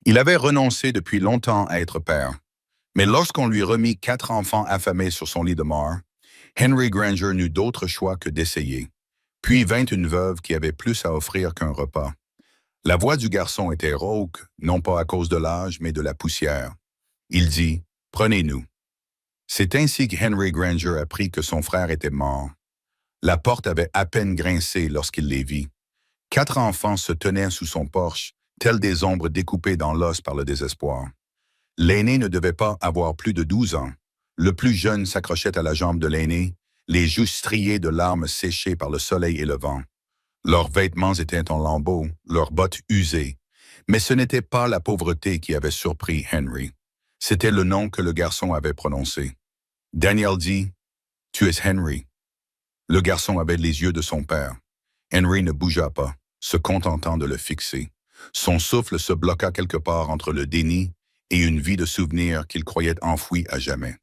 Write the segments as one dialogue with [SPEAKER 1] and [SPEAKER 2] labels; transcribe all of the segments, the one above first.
[SPEAKER 1] Il avait renoncé depuis longtemps à être père, mais lorsqu'on lui remit 4 enfants affamés sur son lit de mort, Henry Granger n'eut d'autre choix que d'essayer. Puis vint une veuve qui avait plus à offrir qu'un repas. La voix du garçon était rauque, non pas à cause de l'âge, mais de la poussière. Il dit « Prenez-nous ». C'est ainsi que Henry Granger apprit que son frère était mort. La porte avait à peine grincé lorsqu'il les vit. 4 enfants se tenaient sous son porche, tels des ombres découpées dans l'os par le désespoir. L'aîné ne devait pas avoir plus de 12 ans. Le plus jeune s'accrochait à la jambe de l'aîné, les joues striées de larmes séchées par le soleil et le vent. Leurs vêtements étaient en lambeaux, leurs bottes usées. Mais ce n'était pas la pauvreté qui avait surpris Henry. C'était le nom que le garçon avait prononcé. Daniel dit « Tu es Henry ». Le garçon avait les yeux de son père. Henry ne bougea pas, se contentant de le fixer. Son souffle se bloqua quelque part entre le déni et une vie de souvenirs qu'il croyait enfouie à jamais.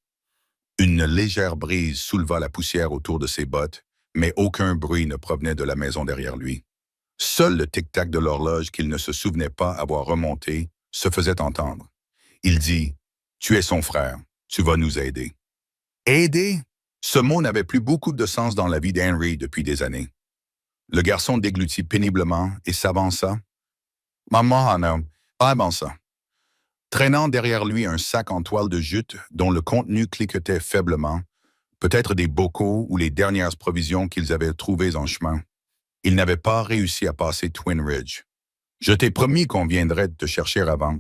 [SPEAKER 1] Une légère brise souleva la poussière autour de ses bottes, mais aucun bruit ne provenait de la maison derrière lui. Seul le tic-tac de l'horloge qu'il ne se souvenait pas avoir remonté se faisait entendre. Il dit « Tu es son frère, tu vas nous aider ». Aider? Ce mot n'avait plus beaucoup de sens dans la vie d'Henry depuis des années. Le garçon déglutit péniblement et s'avança. « Maman, non, pas avant ça. » Traînant derrière lui un sac en toile de jute dont le contenu cliquetait faiblement, peut-être des bocaux ou les dernières provisions qu'ils avaient trouvées en chemin. Il n'avait pas réussi à passer Twin Ridge. « Je t'ai promis qu'on viendrait te chercher avant. »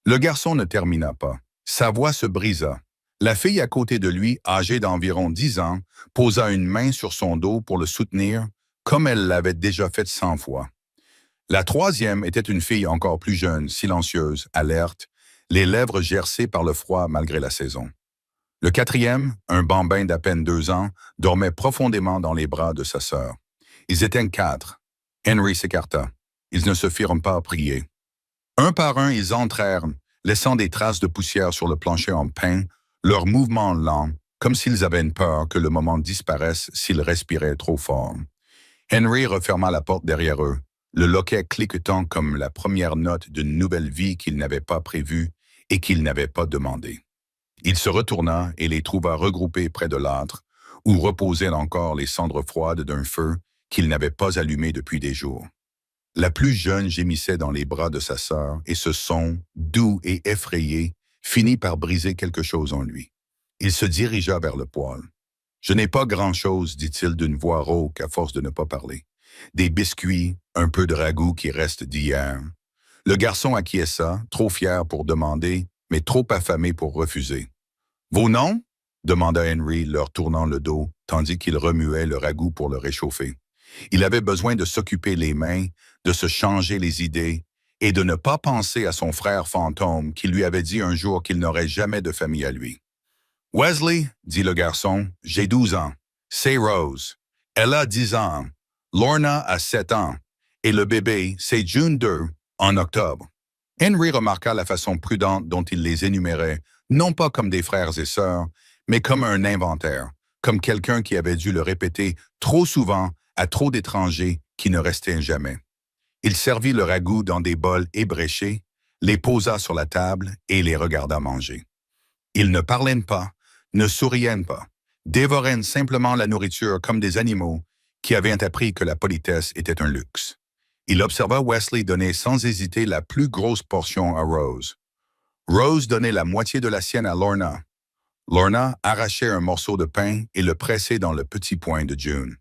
[SPEAKER 1] Le garçon ne termina pas. Sa voix se brisa. La fille à côté de lui, âgée d'environ 10 ans, posa une main sur son dos pour le soutenir, comme elle l'avait déjà fait 100 fois. La troisième était une fille encore plus jeune, silencieuse, alerte, les lèvres gercées par le froid malgré la saison. Le quatrième, un bambin d'à peine 2 ans, dormait profondément dans les bras de sa sœur. Ils étaient 4. Henry s'écarta. Ils ne se firent pas prier. Un par un, ils entrèrent, laissant des traces de poussière sur le plancher en pain, leurs mouvements lents, comme s'ils avaient une peur que le moment disparaisse s'ils respiraient trop fort. Henry referma la porte derrière eux, le loquet cliquetant comme la première note d'une nouvelle vie qu'il n'avait pas prévue et qu'il n'avait pas demandée. Il se retourna et les trouva regroupés près de l'âtre, où reposaient encore les cendres froides d'un feu qu'il n'avait pas allumé depuis des jours. La plus jeune gémissait dans les bras de sa sœur et ce son, doux et effrayé, finit par briser quelque chose en lui. Il se dirigea vers le poêle. « Je n'ai pas grand-chose, dit-il d'une voix rauque à force de ne pas parler. Des biscuits, un peu de ragoût qui reste d'hier. » Le garçon acquiesça, trop fier pour demander, mais trop affamé pour refuser. « Vos noms ?» demanda Henry, leur tournant le dos, tandis qu'il remuait le ragoût pour le réchauffer. Il avait besoin de s'occuper les mains, de se changer les idées et de ne pas penser à son frère fantôme qui lui avait dit un jour qu'il n'aurait jamais de famille à lui. « Wesley, dit le garçon, j'ai 12 ans. C'est Rose. Elle a 10 ans. Lorna a 7 ans. Et le bébé, c'est June 2, en octobre. » Henry remarqua la façon prudente dont il les énumérait, non pas comme des frères et sœurs, mais comme un inventaire, comme quelqu'un qui avait dû le répéter trop souvent à trop d'étrangers qui ne restaient jamais. Il servit le ragoût dans des bols ébréchés, les posa sur la table et les regarda manger. Ils ne parlaient pas, ne souriaient pas, dévoraient simplement la nourriture comme des animaux qui avaient appris que la politesse était un luxe. Il observa Wesley donner sans hésiter la plus grosse portion à Rose. Rose donnait la moitié de la sienne à Lorna. Lorna arrachait un morceau de pain et le pressait dans le petit poing de June.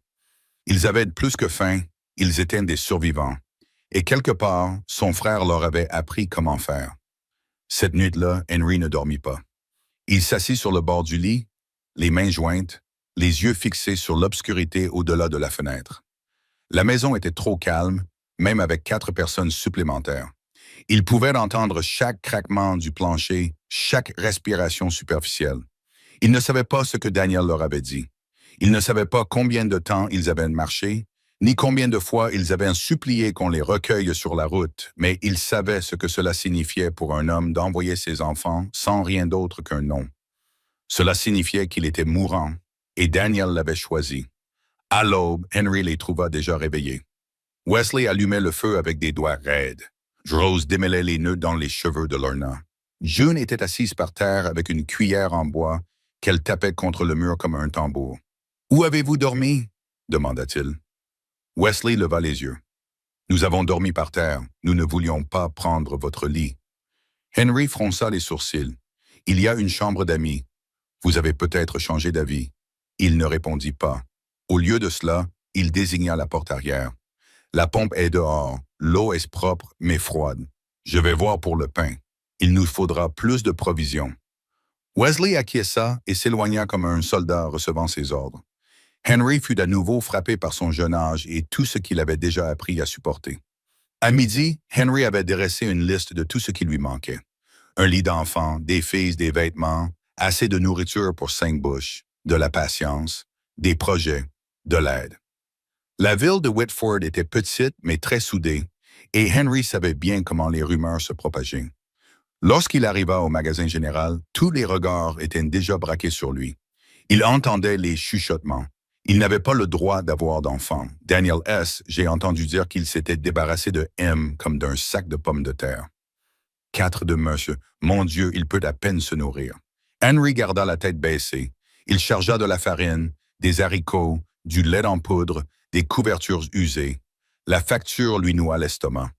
[SPEAKER 1] Ils avaient plus que faim, ils étaient des survivants. Et quelque part, son frère leur avait appris comment faire. Cette nuit-là, Henry ne dormit pas. Il s'assit sur le bord du lit, les mains jointes, les yeux fixés sur l'obscurité au-delà de la fenêtre. La maison était trop calme, même avec 4 personnes supplémentaires. Il pouvait entendre chaque craquement du plancher, chaque respiration superficielle. Il ne savait pas ce que Daniel leur avait dit. Il ne savait pas combien de temps ils avaient marché, ni combien de fois ils avaient supplié qu'on les recueille sur la route, mais il savait ce que cela signifiait pour un homme d'envoyer ses enfants sans rien d'autre qu'un nom. Cela signifiait qu'il était mourant, et Daniel l'avait choisi. À l'aube, Henry les trouva déjà réveillés. Wesley allumait le feu avec des doigts raides. Rose démêlait les nœuds dans les cheveux de Lorna. June était assise par terre avec une cuillère en bois qu'elle tapait contre le mur comme un tambour. « Où avez-vous dormi ?» demanda-t-il. Wesley leva les yeux. « Nous avons dormi par terre. Nous ne voulions pas prendre votre lit. » Henry fronça les sourcils. « Il y a une chambre d'amis. Vous avez peut-être changé d'avis. » Il ne répondit pas. Au lieu de cela, il désigna la porte arrière. « La pompe est dehors. L'eau est propre, mais froide. Je vais voir pour le pain. Il nous faudra plus de provisions. » Wesley acquiesça et s'éloigna comme un soldat recevant ses ordres. Henry fut à nouveau frappé par son jeune âge et tout ce qu'il avait déjà appris à supporter. À midi, Henry avait dressé une liste de tout ce qui lui manquait. Un lit d'enfant, des filles, des vêtements, assez de nourriture pour 5 bouches, de la patience, des projets, de l'aide. La ville de Whitford était petite mais très soudée, et Henry savait bien comment les rumeurs se propageaient. Lorsqu'il arriva au magasin général, tous les regards étaient déjà braqués sur lui. Il entendait les chuchotements. Il n'avait pas le droit d'avoir d'enfant. Daniel S., j'ai entendu dire qu'il s'était débarrassé de M comme d'un sac de pommes de terre. 4 de monsieur. Mon Dieu, il peut à peine se nourrir. Henry garda la tête baissée. Il chargea de la farine, des haricots, du lait en poudre, des couvertures usées. La facture lui noua l'estomac.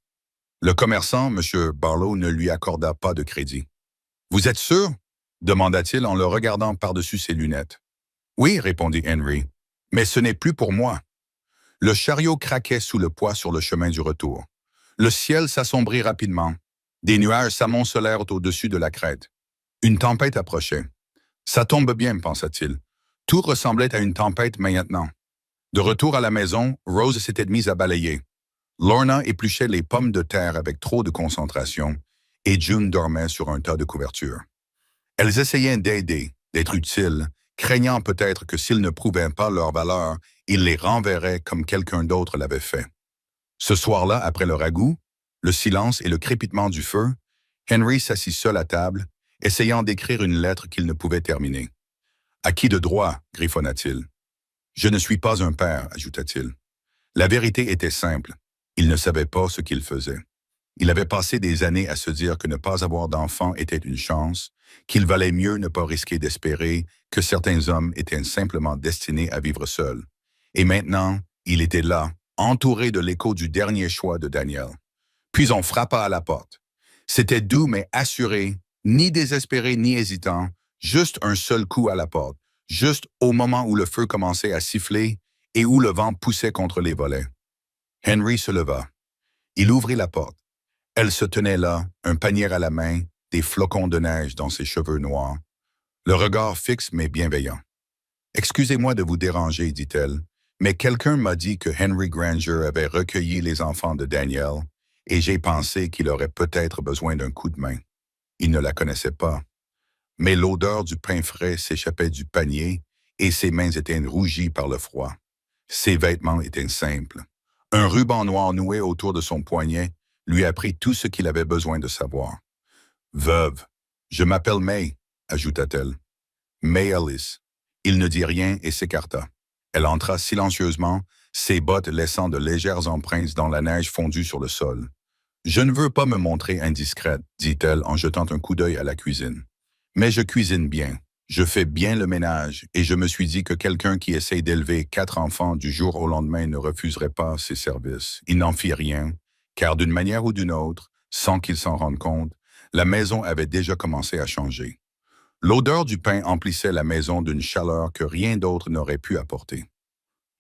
[SPEAKER 1] Le commerçant, M. Barlow, ne lui accorda pas de crédit. « Vous êtes sûr ?» demanda-t-il en le regardant par-dessus ses lunettes. « Oui, répondit Henry, mais ce n'est plus pour moi. » Le chariot craquait sous le poids sur le chemin du retour. Le ciel s'assombrit rapidement. Des nuages s'amoncelèrent au-dessus de la crête. Une tempête approchait. « Ça tombe bien, pensa-t-il. Tout ressemblait à une tempête maintenant. » De retour à la maison, Rose s'était mise à balayer. Lorna épluchait les pommes de terre avec trop de concentration et June dormait sur un tas de couvertures. Elles essayaient d'aider, d'être utiles, craignant peut-être que s'ils ne prouvaient pas leur valeur, ils les renverraient comme quelqu'un d'autre l'avait fait. Ce soir-là, après le ragoût, le silence et le crépitement du feu, Henry s'assit seul à table, essayant d'écrire une lettre qu'il ne pouvait terminer. « À qui de droit ?» griffonna-t-il. « Je ne suis pas un père » ajouta-t-il. La vérité était simple. Il ne savait pas ce qu'il faisait. Il avait passé des années à se dire que ne pas avoir d'enfant était une chance, qu'il valait mieux ne pas risquer d'espérer, que certains hommes étaient simplement destinés à vivre seuls. Et maintenant, il était là, entouré de l'écho du dernier choix de Daniel. Puis on frappa à la porte. C'était doux mais assuré, ni désespéré ni hésitant, juste un seul coup à la porte, juste au moment où le feu commençait à siffler et où le vent poussait contre les volets. Henry se leva. Il ouvrit la porte. Elle se tenait là, un panier à la main, des flocons de neige dans ses cheveux noirs, le regard fixe mais bienveillant. « Excusez-moi de vous déranger, dit-elle, mais quelqu'un m'a dit que Henry Granger avait recueilli les enfants de Daniel et j'ai pensé qu'il aurait peut-être besoin d'un coup de main. » Il ne la connaissait pas. Mais l'odeur du pain frais s'échappait du panier et ses mains étaient rougies par le froid. Ses vêtements étaient simples. Un ruban noir noué autour de son poignet lui apprit tout ce qu'il avait besoin de savoir. « Veuve, je m'appelle May », ajouta-t-elle. « May Ellis. » Il ne dit rien et s'écarta. Elle entra silencieusement, ses bottes laissant de légères empreintes dans la neige fondue sur le sol. « Je ne veux pas me montrer indiscrète, dit-elle en jetant un coup d'œil à la cuisine. Mais je cuisine bien. Je fais bien le ménage et je me suis dit que quelqu'un qui essaye d'élever 4 enfants du jour au lendemain ne refuserait pas ses services. Il n'en fit rien, car d'une manière ou d'une autre, sans qu'il s'en rende compte, la maison avait déjà commencé à changer. L'odeur du pain emplissait la maison d'une chaleur que rien d'autre n'aurait pu apporter.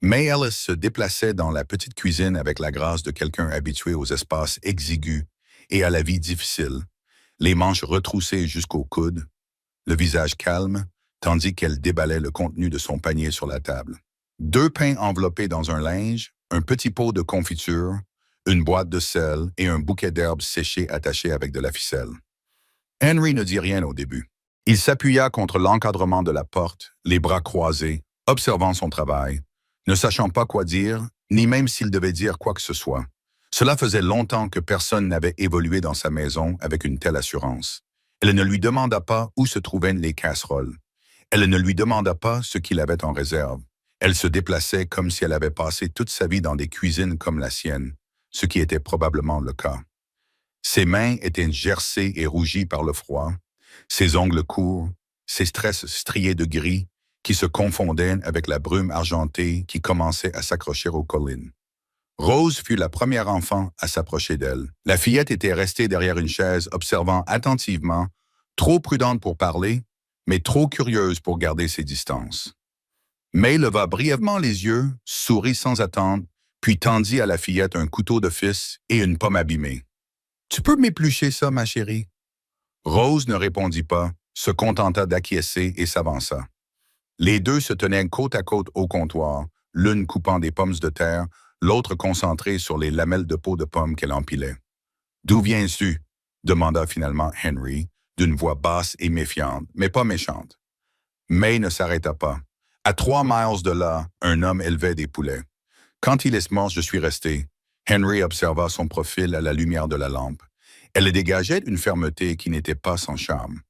[SPEAKER 1] May Ellis se déplaçait dans la petite cuisine avec la grâce de quelqu'un habitué aux espaces exigus et à la vie difficile, les manches retroussées jusqu'aux coudes, le visage calme, tandis qu'elle déballait le contenu de son panier sur la table. 2 pains enveloppés dans un linge, un petit pot de confiture, une boîte de sel et un bouquet d'herbes séchées attachées avec de la ficelle. Henry ne dit rien au début. Il s'appuya contre l'encadrement de la porte, les bras croisés, observant son travail, ne sachant pas quoi dire, ni même s'il devait dire quoi que ce soit. Cela faisait longtemps que personne n'avait évolué dans sa maison avec une telle assurance. Elle ne lui demanda pas où se trouvaient les casseroles. Elle ne lui demanda pas ce qu'il avait en réserve. Elle se déplaçait comme si elle avait passé toute sa vie dans des cuisines comme la sienne, ce qui était probablement le cas. Ses mains étaient gercées et rougies par le froid, ses ongles courts, ses tresses striées de gris qui se confondaient avec la brume argentée qui commençait à s'accrocher aux collines. Rose fut la première enfant à s'approcher d'elle. La fillette était restée derrière une chaise, observant attentivement, trop prudente pour parler, mais trop curieuse pour garder ses distances. May leva brièvement les yeux, sourit sans attendre, puis tendit à la fillette un couteau de fils et une pomme abîmée. « Tu peux m'éplucher ça, ma chérie? » Rose ne répondit pas, se contenta d'acquiescer et s'avança. Les deux se tenaient côte à côte au comptoir, l'une coupant des pommes de terre, l'autre concentrée sur les lamelles de peau de pomme qu'elle empilait. « D'où viens-tu? » demanda finalement Henry, d'une voix basse et méfiante, mais pas méchante. May ne s'arrêta pas. À 3 miles de là, un homme élevait des poulets. Quand il est mort, je suis resté. Henry observa son profil à la lumière de la lampe. Elle dégageait une fermeté qui n'était pas sans charme.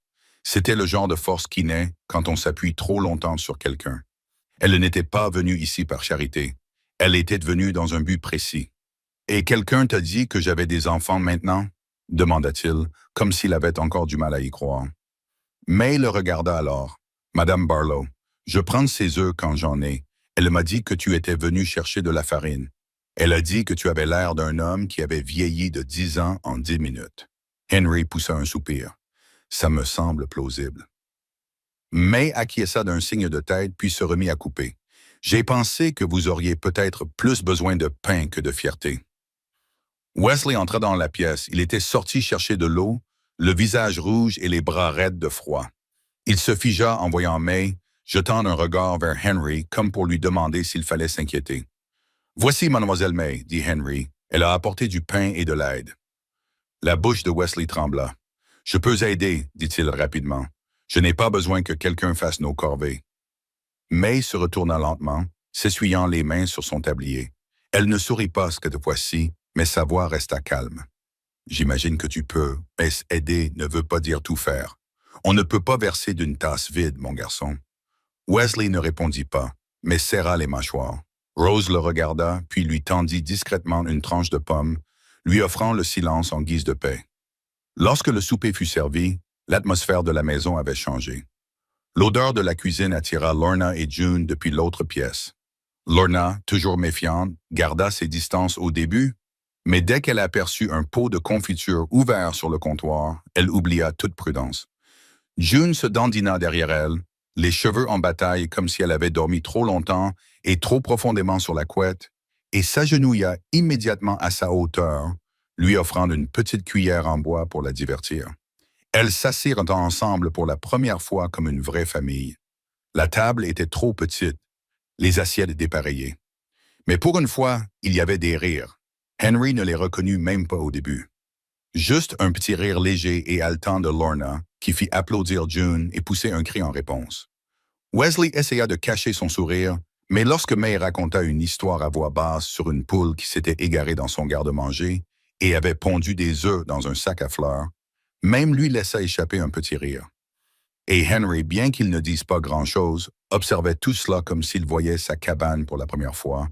[SPEAKER 1] C'était le genre de force qui naît quand on s'appuie trop longtemps sur quelqu'un. Elle n'était pas venue ici par charité. Elle était venue dans un but précis. « Et quelqu'un t'a dit que j'avais des enfants maintenant? » demanda-t-il, comme s'il avait encore du mal à y croire. May le regarda alors. « Madame Barlow, je prends ses œufs quand j'en ai. Elle m'a dit que tu étais venue chercher de la farine. Elle a dit que tu avais l'air d'un homme qui avait vieilli de 10 ans en 10 minutes. » Henry poussa un soupir. « Ça me semble plausible. » May acquiesça d'un signe de tête puis se remit à couper. « J'ai pensé que vous auriez peut-être plus besoin de pain que de fierté. » Wesley entra dans la pièce. Il était sorti chercher de l'eau, le visage rouge et les bras raides de froid. Il se figea en voyant May, jetant un regard vers Henry comme pour lui demander s'il fallait s'inquiéter. « Voici mademoiselle May, » dit Henry. « Elle a apporté du pain et de l'aide. » La bouche de Wesley trembla. « Je peux aider, » dit-il rapidement. « Je n'ai pas besoin que quelqu'un fasse nos corvées. » May se retourna lentement, s'essuyant les mains sur son tablier. Elle ne sourit pas cette fois-ci, mais sa voix resta calme. « J'imagine que tu peux, mais aider ne veut pas dire tout faire. On ne peut pas verser d'une tasse vide, mon garçon. » Wesley ne répondit pas, mais serra les mâchoires. Rose le regarda, puis lui tendit discrètement une tranche de pomme, lui offrant le silence en guise de paix. Lorsque le souper fut servi, l'atmosphère de la maison avait changé. L'odeur de la cuisine attira Lorna et June depuis l'autre pièce. Lorna, toujours méfiante, garda ses distances au début, mais dès qu'elle aperçut un pot de confiture ouvert sur le comptoir, elle oublia toute prudence. June se dandina derrière elle, les cheveux en bataille comme si elle avait dormi trop longtemps et trop profondément sur la couette, et s'agenouilla immédiatement à sa hauteur, lui offrant une petite cuillère en bois pour la divertir. Elles s'assirent ensemble pour la première fois comme une vraie famille. La table était trop petite, les assiettes dépareillées. Mais pour une fois, il y avait des rires. Henry ne les reconnut même pas au début. Juste un petit rire léger et haletant de Lorna qui fit applaudir June et pousser un cri en réponse. Wesley essaya de cacher son sourire, mais lorsque May raconta une histoire à voix basse sur une poule qui s'était égarée dans son garde-manger et avait pondu des œufs dans un sac à fleurs, même lui laissa échapper un petit rire. Et Henry, bien qu'il ne dise pas grand-chose, observait tout cela comme s'il voyait sa cabane pour la première fois,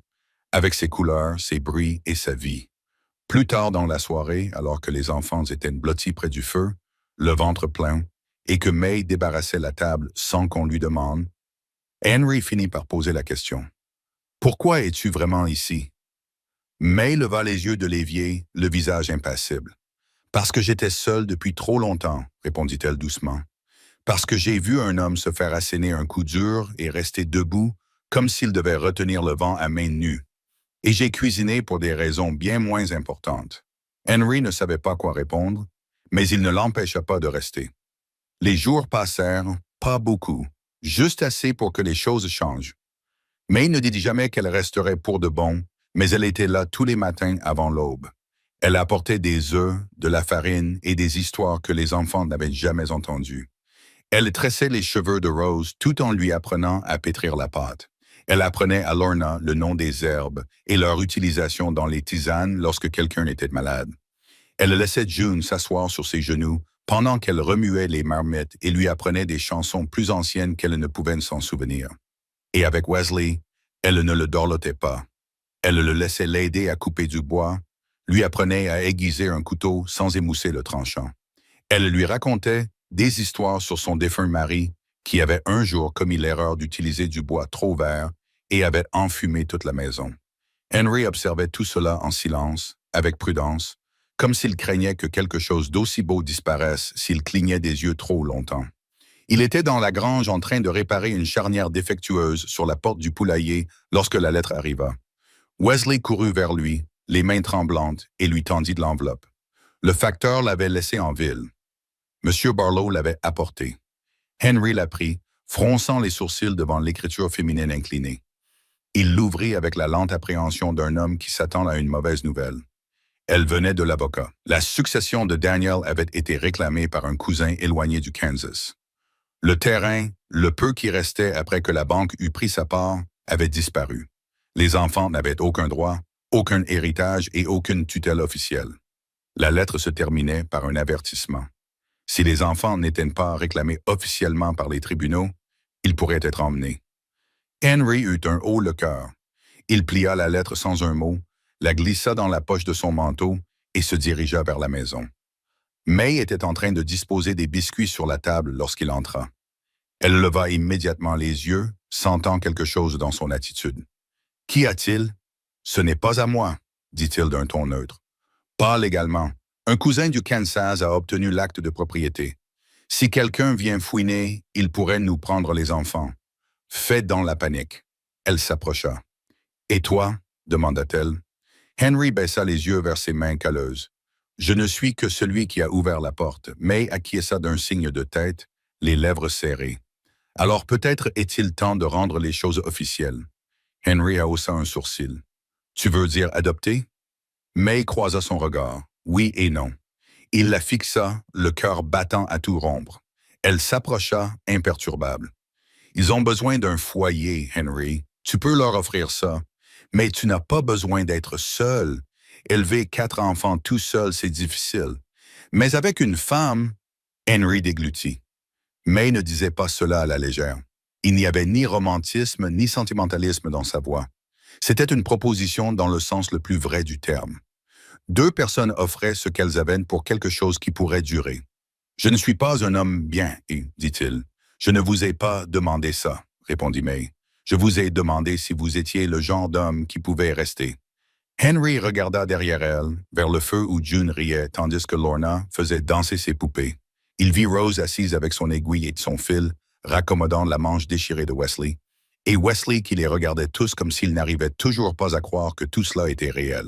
[SPEAKER 1] avec ses couleurs, ses bruits et sa vie. Plus tard dans la soirée, alors que les enfants étaient blottis près du feu, le ventre plein, et que May débarrassait la table sans qu'on lui demande, Henry finit par poser la question. « Pourquoi es-tu vraiment ici? » May leva les yeux de l'évier, le visage impassible. « Parce que j'étais seule depuis trop longtemps, » répondit-elle doucement. « Parce que j'ai vu un homme se faire asséner un coup dur et rester debout, comme s'il devait retenir le vent à main nue. Et j'ai cuisiné pour des raisons bien moins importantes. » Henry ne savait pas quoi répondre, mais il ne l'empêcha pas de rester. Les jours passèrent, pas beaucoup, juste assez pour que les choses changent. May ne dit jamais qu'elle resterait pour de bon, mais elle était là tous les matins avant l'aube. Elle apportait des œufs, de la farine et des histoires que les enfants n'avaient jamais entendues. Elle tressait les cheveux de Rose tout en lui apprenant à pétrir la pâte. Elle apprenait à Lorna le nom des herbes et leur utilisation dans les tisanes lorsque quelqu'un était malade. Elle laissait June s'asseoir sur ses genoux pendant qu'elle remuait les marmites et lui apprenait des chansons plus anciennes qu'elle ne pouvait s'en souvenir. Et avec Wesley, elle ne le dorlotait pas. Elle le laissait l'aider à couper du bois, lui apprenait à aiguiser un couteau sans émousser le tranchant. Elle lui racontait des histoires sur son défunt mari qui avait un jour commis l'erreur d'utiliser du bois trop vert et avait enfumé toute la maison. Henry observait tout cela en silence, avec prudence, comme s'il craignait que quelque chose d'aussi beau disparaisse s'il clignait des yeux trop longtemps. Il était dans la grange en train de réparer une charnière défectueuse sur la porte du poulailler lorsque la lettre arriva. Wesley courut vers lui, les mains tremblantes, et lui tendit de l'enveloppe. Le facteur l'avait laissé en ville. M. Barlow l'avait apporté. Henry la prit, fronçant les sourcils devant l'écriture féminine inclinée. Il l'ouvrit avec la lente appréhension d'un homme qui s'attend à une mauvaise nouvelle. Elle venait de l'avocat. La succession de Daniel avait été réclamée par un cousin éloigné du Kansas. Le terrain, le peu qui restait après que la banque eut pris sa part, avait disparu. Les enfants n'avaient aucun droit, aucun héritage et aucune tutelle officielle. La lettre se terminait par un avertissement. Si les enfants n'étaient pas réclamés officiellement par les tribunaux, ils pourraient être emmenés. Henry eut un haut le cœur. Il plia la lettre sans un mot, la glissa dans la poche de son manteau et se dirigea vers la maison. May était en train de disposer des biscuits sur la table lorsqu'il entra. Elle leva immédiatement les yeux, sentant quelque chose dans son attitude. « Qu'y a-t-il? »« Ce n'est pas à moi, » dit-il d'un ton neutre. « Pas légalement. Un cousin du Kansas a obtenu l'acte de propriété. Si quelqu'un vient fouiner, il pourrait nous prendre les enfants. » Fait dans la panique. Elle s'approcha. « Et toi? » demanda-t-elle. Henry baissa les yeux vers ses mains calleuses. « Je ne suis que celui qui a ouvert la porte. » May acquiesça d'un signe de tête, les lèvres serrées. « Alors peut-être est-il temps de rendre les choses officielles. » Henry haussa un sourcil. « Tu veux dire adopter? » May croisa son regard. Oui et non. Il la fixa, le cœur battant à tout rompre. Elle s'approcha, imperturbable. « Ils ont besoin d'un foyer, Henry. Tu peux leur offrir ça. Mais tu n'as pas besoin d'être seul. Élever 4 enfants tout seul, c'est difficile. Mais avec une femme... » Henry déglutit. May ne disait pas cela à la légère. Il n'y avait ni romantisme ni sentimentalisme dans sa voix. C'était une proposition dans le sens le plus vrai du terme. 2 personnes offraient ce qu'elles avaient pour quelque chose qui pourrait durer. « Je ne suis pas un homme bien, dit-il. « Je ne vous ai pas demandé ça, » répondit May. « Je vous ai demandé si vous étiez le genre d'homme qui pouvait rester. » Henry regarda derrière elle, vers le feu où June riait, tandis que Lorna faisait danser ses poupées. Il vit Rose assise avec son aiguille et son fil, raccommodant la manche déchirée de Wesley, et Wesley qui les regardait tous comme s'il n'arrivait toujours pas à croire que tout cela était réel.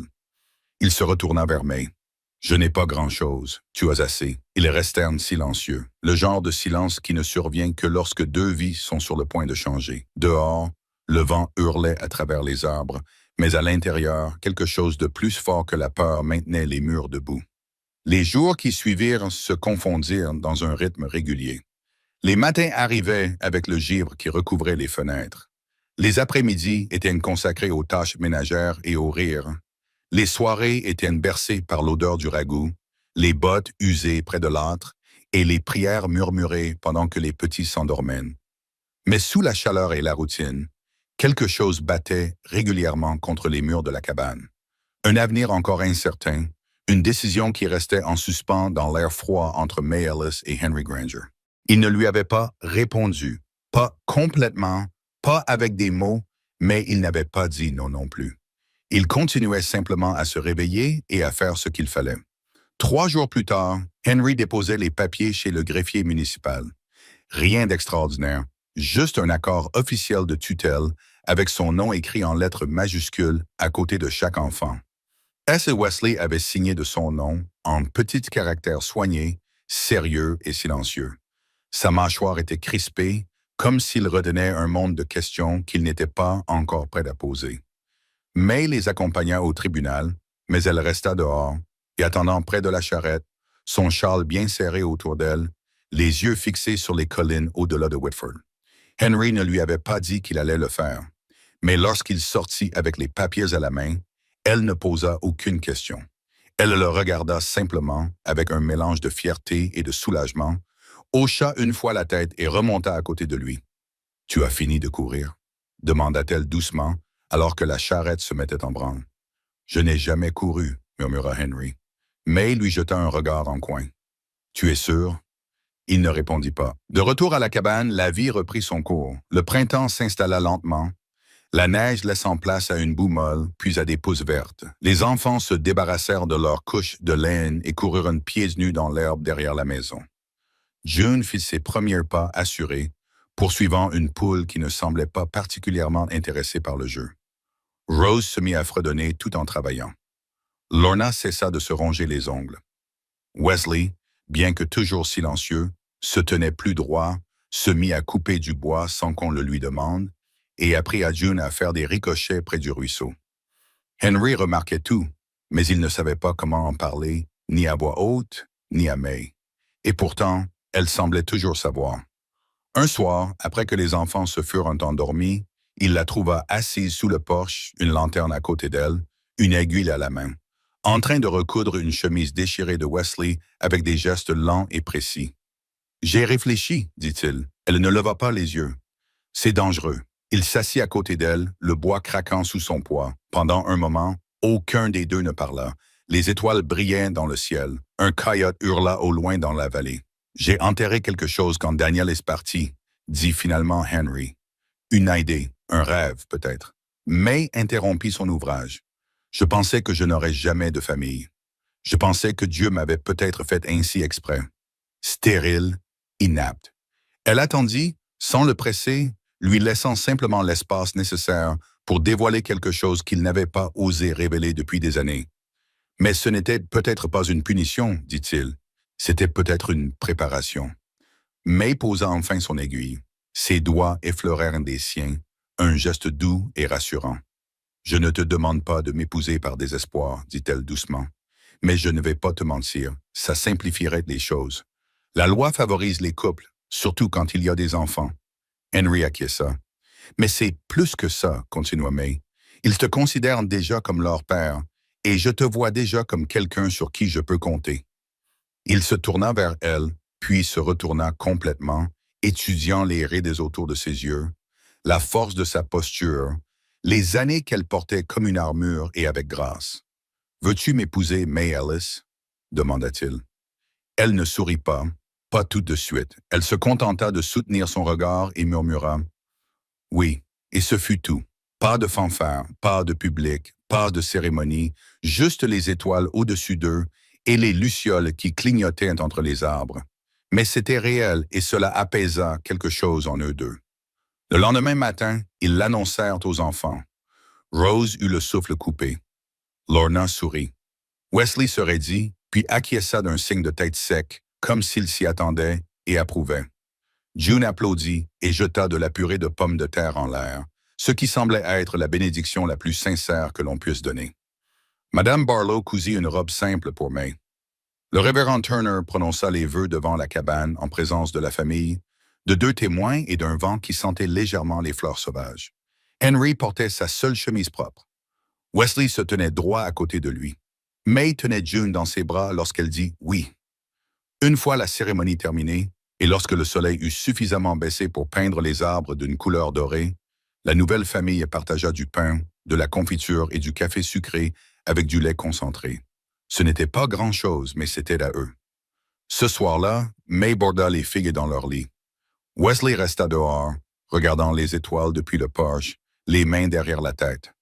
[SPEAKER 1] Il se retourna vers May. « Je n'ai pas grand-chose, tu as assez. » Ils restèrent silencieux, le genre de silence qui ne survient que lorsque 2 vies sont sur le point de changer. Dehors, le vent hurlait à travers les arbres, mais à l'intérieur, quelque chose de plus fort que la peur maintenait les murs debout. Les jours qui suivirent se confondirent dans un rythme régulier. Les matins arrivaient avec le givre qui recouvrait les fenêtres. Les après-midi étaient consacrés aux tâches ménagères et aux rires. Les soirées étaient bercées par l'odeur du ragoût, les bottes usées près de l'âtre et les prières murmurées pendant que les petits s'endormaient. Mais sous la chaleur et la routine, quelque chose battait régulièrement contre les murs de la cabane. Un avenir encore incertain, une décision qui restait en suspens dans l'air froid entre May Ellis et Henry Granger. Il ne lui avait pas répondu, pas complètement, pas avec des mots, mais il n'avait pas dit non plus. Il continuait simplement à se réveiller et à faire ce qu'il fallait. 3 jours plus tard, Henry déposait les papiers chez le greffier municipal. Rien d'extraordinaire, juste un accord officiel de tutelle avec son nom écrit en lettres majuscules à côté de chaque enfant. S. et Wesley avaient signé de son nom, en petits caractères soignés, sérieux et silencieux. Sa mâchoire était crispée, comme s'il retenait un monde de questions qu'il n'était pas encore prêt à poser. May les accompagna au tribunal, mais elle resta dehors, et attendant près de la charrette, son châle bien serré autour d'elle, les yeux fixés sur les collines au-delà de Whitford. Henry ne lui avait pas dit qu'il allait le faire, mais lorsqu'il sortit avec les papiers à la main, elle ne posa aucune question. Elle le regarda simplement, avec un mélange de fierté et de soulagement, hocha une fois la tête et remonta à côté de lui. « Tu as fini de courir ?» demanda-t-elle doucement, alors que la charrette se mettait en branle. « Je n'ai jamais couru, murmura Henry. May lui jeta un regard en coin. Tu es sûr? Il ne répondit pas. De retour à la cabane, la vie reprit son cours. Le printemps s'installa lentement, la neige laissant place à une boue molle, puis à des pousses vertes. Les enfants se débarrassèrent de leurs couches de laine et coururent pieds nus dans l'herbe derrière la maison. June fit ses premiers pas assurés, poursuivant une poule qui ne semblait pas particulièrement intéressée par le jeu. Rose se mit à fredonner tout en travaillant. Lorna cessa de se ronger les ongles. Wesley, bien que toujours silencieux, se tenait plus droit, se mit à couper du bois sans qu'on le lui demande, et apprit à June à faire des ricochets près du ruisseau. Henry remarquait tout, mais il ne savait pas comment en parler, ni à voix haute, ni à May. Et pourtant, elle semblait toujours savoir. Un soir, après que les enfants se furent endormis, il la trouva assise sous le porche, une lanterne à côté d'elle, une aiguille à la main, en train de recoudre une chemise déchirée de Wesley avec des gestes lents et précis. « J'ai réfléchi, dit-il. Elle ne leva pas les yeux. C'est dangereux. » Il s'assit à côté d'elle, le bois craquant sous son poids. Pendant un moment, aucun des deux ne parla. Les étoiles brillaient dans le ciel. Un coyote hurla au loin dans la vallée. « J'ai enterré quelque chose quand Daniel est parti, » dit finalement Henry. Une idée, un rêve peut-être. May interrompit son ouvrage. « Je pensais que je n'aurais jamais de famille. Je pensais que Dieu m'avait peut-être fait ainsi exprès. Stérile, inapte. » Elle attendit, sans le presser, lui laissant simplement l'espace nécessaire pour dévoiler quelque chose qu'il n'avait pas osé révéler depuis des années. « Mais ce n'était peut-être pas une punition, dit-il. C'était peut-être une préparation. » May posa enfin son aiguille. Ses doigts effleurèrent des siens, un geste doux et rassurant. « Je ne te demande pas de m'épouser par désespoir, dit-elle doucement. Mais je ne vais pas te mentir, ça simplifierait les choses. La loi favorise les couples, surtout quand il y a des enfants. » Henry acquiesça. « Mais c'est plus que ça, continua May. Ils te considèrent déjà comme leur père, et je te vois déjà comme quelqu'un sur qui je peux compter. » Il se tourna vers elle, puis se retourna complètement, étudiant les rides autour de ses yeux, la force de sa posture, les années qu'elle portait comme une armure et avec grâce. « Veux-tu m'épouser, May Ellis ?» demanda-t-il. Elle ne sourit pas tout de suite. Elle se contenta de soutenir son regard et murmura « Oui », et ce fut tout. Pas de fanfare, pas de public, pas de cérémonie, juste les étoiles au-dessus d'eux et les lucioles qui clignotaient entre les arbres. Mais c'était réel et cela apaisa quelque chose en eux deux. Le lendemain matin, ils l'annoncèrent aux enfants. Rose eut le souffle coupé. Lorna sourit. Wesley se raidit, puis acquiesça d'un signe de tête sec, comme s'il s'y attendait et approuvait. June applaudit et jeta de la purée de pommes de terre en l'air, ce qui semblait être la bénédiction la plus sincère que l'on puisse donner. Madame Barlow cousit une robe simple pour May. Le révérend Turner prononça les vœux devant la cabane en présence de la famille, de deux témoins et d'un vent qui sentait légèrement les fleurs sauvages. Henry portait sa seule chemise propre. Wesley se tenait droit à côté de lui. May tenait June dans ses bras lorsqu'elle dit « oui ». Une fois la cérémonie terminée, et lorsque le soleil eut suffisamment baissé pour peindre les arbres d'une couleur dorée, la nouvelle famille partagea du pain, de la confiture et du café sucré avec du lait concentré. Ce n'était pas grand-chose, mais c'était à eux. Ce soir-là, May borda les filles dans leur lit. Wesley resta dehors, regardant les étoiles depuis le porche, les mains derrière la tête.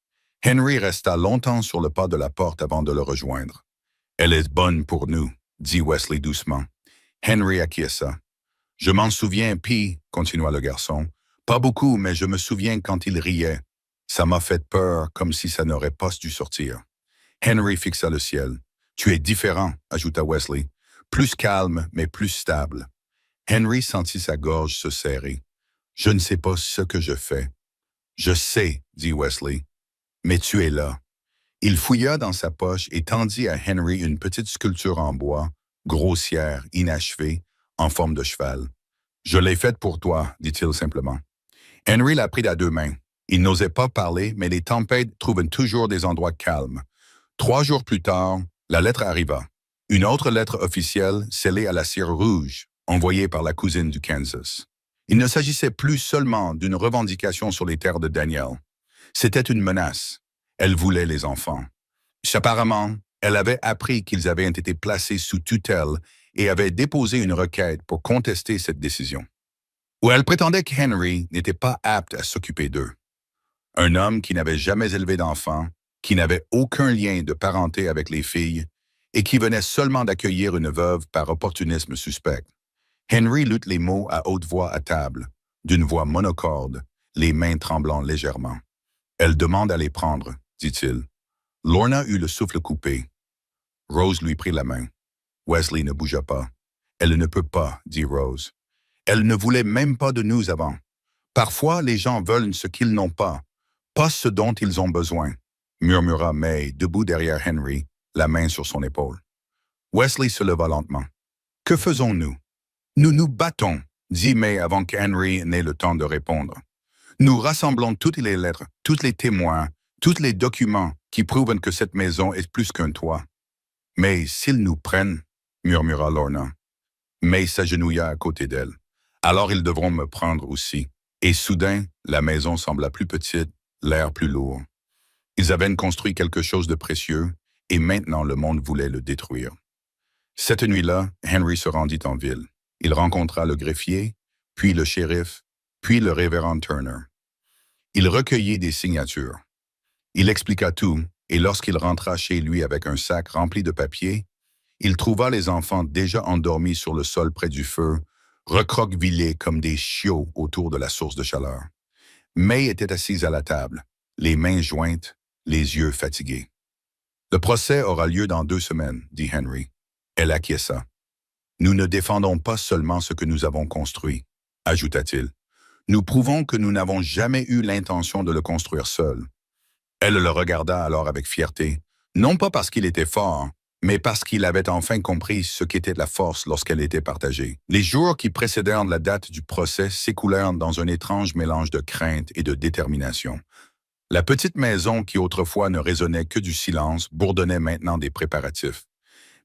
[SPEAKER 1] Henry resta longtemps sur le pas de la porte avant de le rejoindre. « Elle est bonne pour nous », dit Wesley doucement. Henry acquiesça. « Je m'en souviens, puis, continua le garçon, pas beaucoup, mais je me souviens quand il riait. Ça m'a fait peur, comme si ça n'aurait pas dû sortir. » Henry fixa le ciel. « Tu es différent, » ajouta Wesley. « Plus calme, mais plus stable. » Henry sentit sa gorge se serrer. « Je ne sais pas ce que je fais. »« Je sais, » dit Wesley. « Mais tu es là. » Il fouilla dans sa poche et tendit à Henry une petite sculpture en bois, grossière, inachevée, en forme de cheval. « Je l'ai faite pour toi, » dit-il simplement. Henry la prit à deux mains. Il n'osait pas parler, mais les tempêtes trouvent toujours des endroits calmes. 3 jours plus tard, la lettre arriva. Une autre lettre officielle scellée à la cire rouge, envoyée par la cousine du Kansas. Il ne s'agissait plus seulement d'une revendication sur les terres de Daniel. C'était une menace. Elle voulait les enfants. Apparemment, Elle avait appris qu'ils avaient été placés sous tutelle et avait déposé une requête pour contester cette décision, où elle prétendait qu'Henry n'était pas apte à s'occuper d'eux. Un homme qui n'avait jamais élevé d'enfants, qui n'avait aucun lien de parenté avec les filles et qui venait seulement d'accueillir une veuve par opportunisme suspect. Henry lutte les mots à haute voix à table, d'une voix monocorde, les mains tremblant légèrement. Elle demande à les prendre, dit-il. Lorna eut le souffle coupé. Rose lui prit la main. Wesley ne bougea pas. Elle ne peut pas, dit Rose. Elle ne voulait même pas de nous avant. Parfois, les gens veulent ce qu'ils n'ont pas ce dont ils ont besoin, murmura May, debout derrière Henry, la main sur son épaule. Wesley se leva lentement. Que faisons-nous? Nous nous battons, dit May avant qu'Henry n'ait le temps de répondre. Nous rassemblons toutes les lettres, tous les témoins, tous les documents qui prouvent que cette maison est plus qu'un toit. Mais s'ils nous prennent, murmura Lorna. May s'agenouilla à côté d'elle. Alors ils devront me prendre aussi. Et soudain, la maison sembla plus petite, l'air plus lourd. Ils avaient construit quelque chose de précieux, et maintenant le monde voulait le détruire. Cette nuit-là, Henry se rendit en ville. Il rencontra le greffier, puis le shérif, puis le révérend Turner. Il recueillit des signatures. Il expliqua tout, et lorsqu'il rentra chez lui avec un sac rempli de papier, il trouva les enfants déjà endormis sur le sol près du feu, recroquevillés comme des chiots autour de la source de chaleur. May était assise à la table, les mains jointes, les yeux fatigués. « Le procès aura lieu dans 2 semaines, dit Henry. Elle acquiesça. « Nous ne défendons pas seulement ce que nous avons construit, ajouta-t-il. Nous prouvons que nous n'avons jamais eu l'intention de le construire seul. » Elle le regarda alors avec fierté, non pas parce qu'il était fort, mais parce qu'il avait enfin compris ce qu'était la force lorsqu'elle était partagée. Les jours qui précédèrent la date du procès s'écoulèrent dans un étrange mélange de crainte et de détermination. La petite maison qui autrefois ne résonnait que du silence bourdonnait maintenant des préparatifs.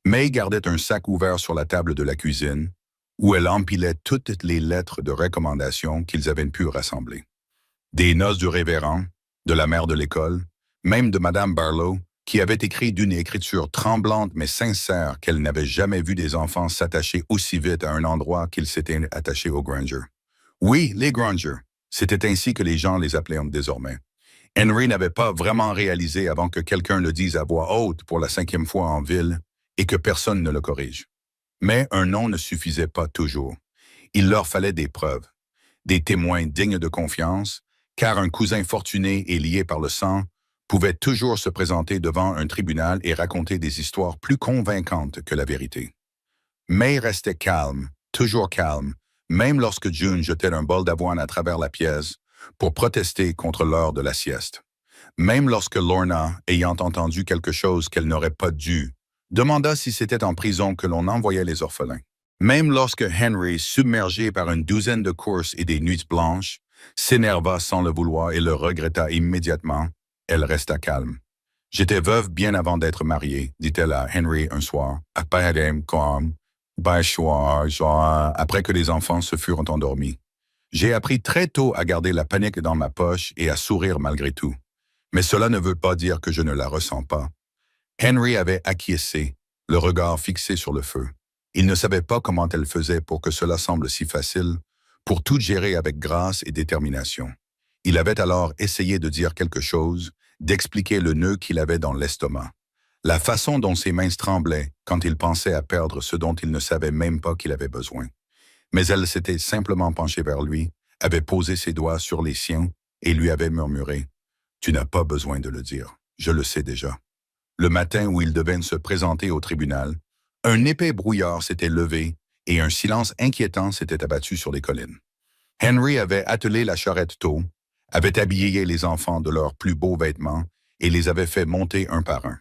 [SPEAKER 1] May gardait un sac ouvert sur la table de la cuisine, où elle empilait toutes les lettres de recommandation qu'ils avaient pu rassembler. Des noces du révérend, de la mère de l'école, même de Madame Barlow, qui avait écrit d'une écriture tremblante mais sincère qu'elle n'avait jamais vu des enfants s'attacher aussi vite à un endroit qu'ils s'étaient attachés aux Granger. Oui, les Granger. C'était ainsi que les gens les appelaient désormais. Henry n'avait pas vraiment réalisé avant que quelqu'un le dise à voix haute pour la 5e fois en ville et que personne ne le corrige. Mais un nom ne suffisait pas toujours. Il leur fallait des preuves, des témoins dignes de confiance, car un cousin fortuné et lié par le sang pouvait toujours se présenter devant un tribunal et raconter des histoires plus convaincantes que la vérité. May restait calme, toujours calme, même lorsque June jetait un bol d'avoine à travers la pièce pour protester contre l'heure de la sieste. Même lorsque Lorna, ayant entendu quelque chose qu'elle n'aurait pas dû, demanda si c'était en prison que l'on envoyait les orphelins. Même lorsque Henry, submergé par une 12aine de courses et des nuits blanches, s'énerva sans le vouloir et le regretta immédiatement, elle resta calme. « J'étais veuve bien avant d'être mariée, dit-elle à Henry un soir, après que les enfants se furent endormis. J'ai appris très tôt à garder la panique dans ma poche et à sourire malgré tout. Mais cela ne veut pas dire que je ne la ressens pas. » Henry avait acquiescé, le regard fixé sur le feu. Il ne savait pas comment elle faisait pour que cela semble si facile, pour tout gérer avec grâce et détermination. Il avait alors essayé de dire quelque chose, d'expliquer le nœud qu'il avait dans l'estomac, la façon dont ses mains tremblaient quand il pensait à perdre ce dont il ne savait même pas qu'il avait besoin. Mais elle s'était simplement penchée vers lui, avait posé ses doigts sur les siens et lui avait murmuré « Tu n'as pas besoin de le dire, je le sais déjà. » Le matin où il devait se présenter au tribunal, un épais brouillard s'était levé et un silence inquiétant s'était abattu sur les collines. Henry avait attelé la charrette tôt, avait habillé les enfants de leurs plus beaux vêtements et les avait fait monter un par un.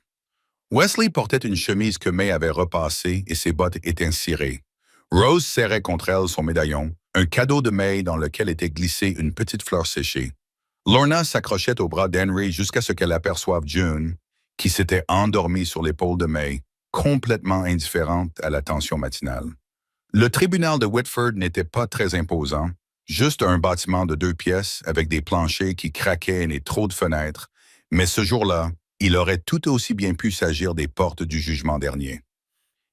[SPEAKER 1] Wesley portait une chemise que May avait repassée et ses bottes étaient cirées. Rose serrait contre elle son médaillon, un cadeau de May dans lequel était glissée une petite fleur séchée. Lorna s'accrochait au bras d'Henry jusqu'à ce qu'elle aperçoive June, qui s'était endormie sur l'épaule de May, complètement indifférente à la tension matinale. Le tribunal de Whitford n'était pas très imposant, juste un bâtiment de 2 pièces avec des planchers qui craquaient et trop de fenêtres, mais ce jour-là, Il aurait tout aussi bien pu s'agir des portes du jugement dernier.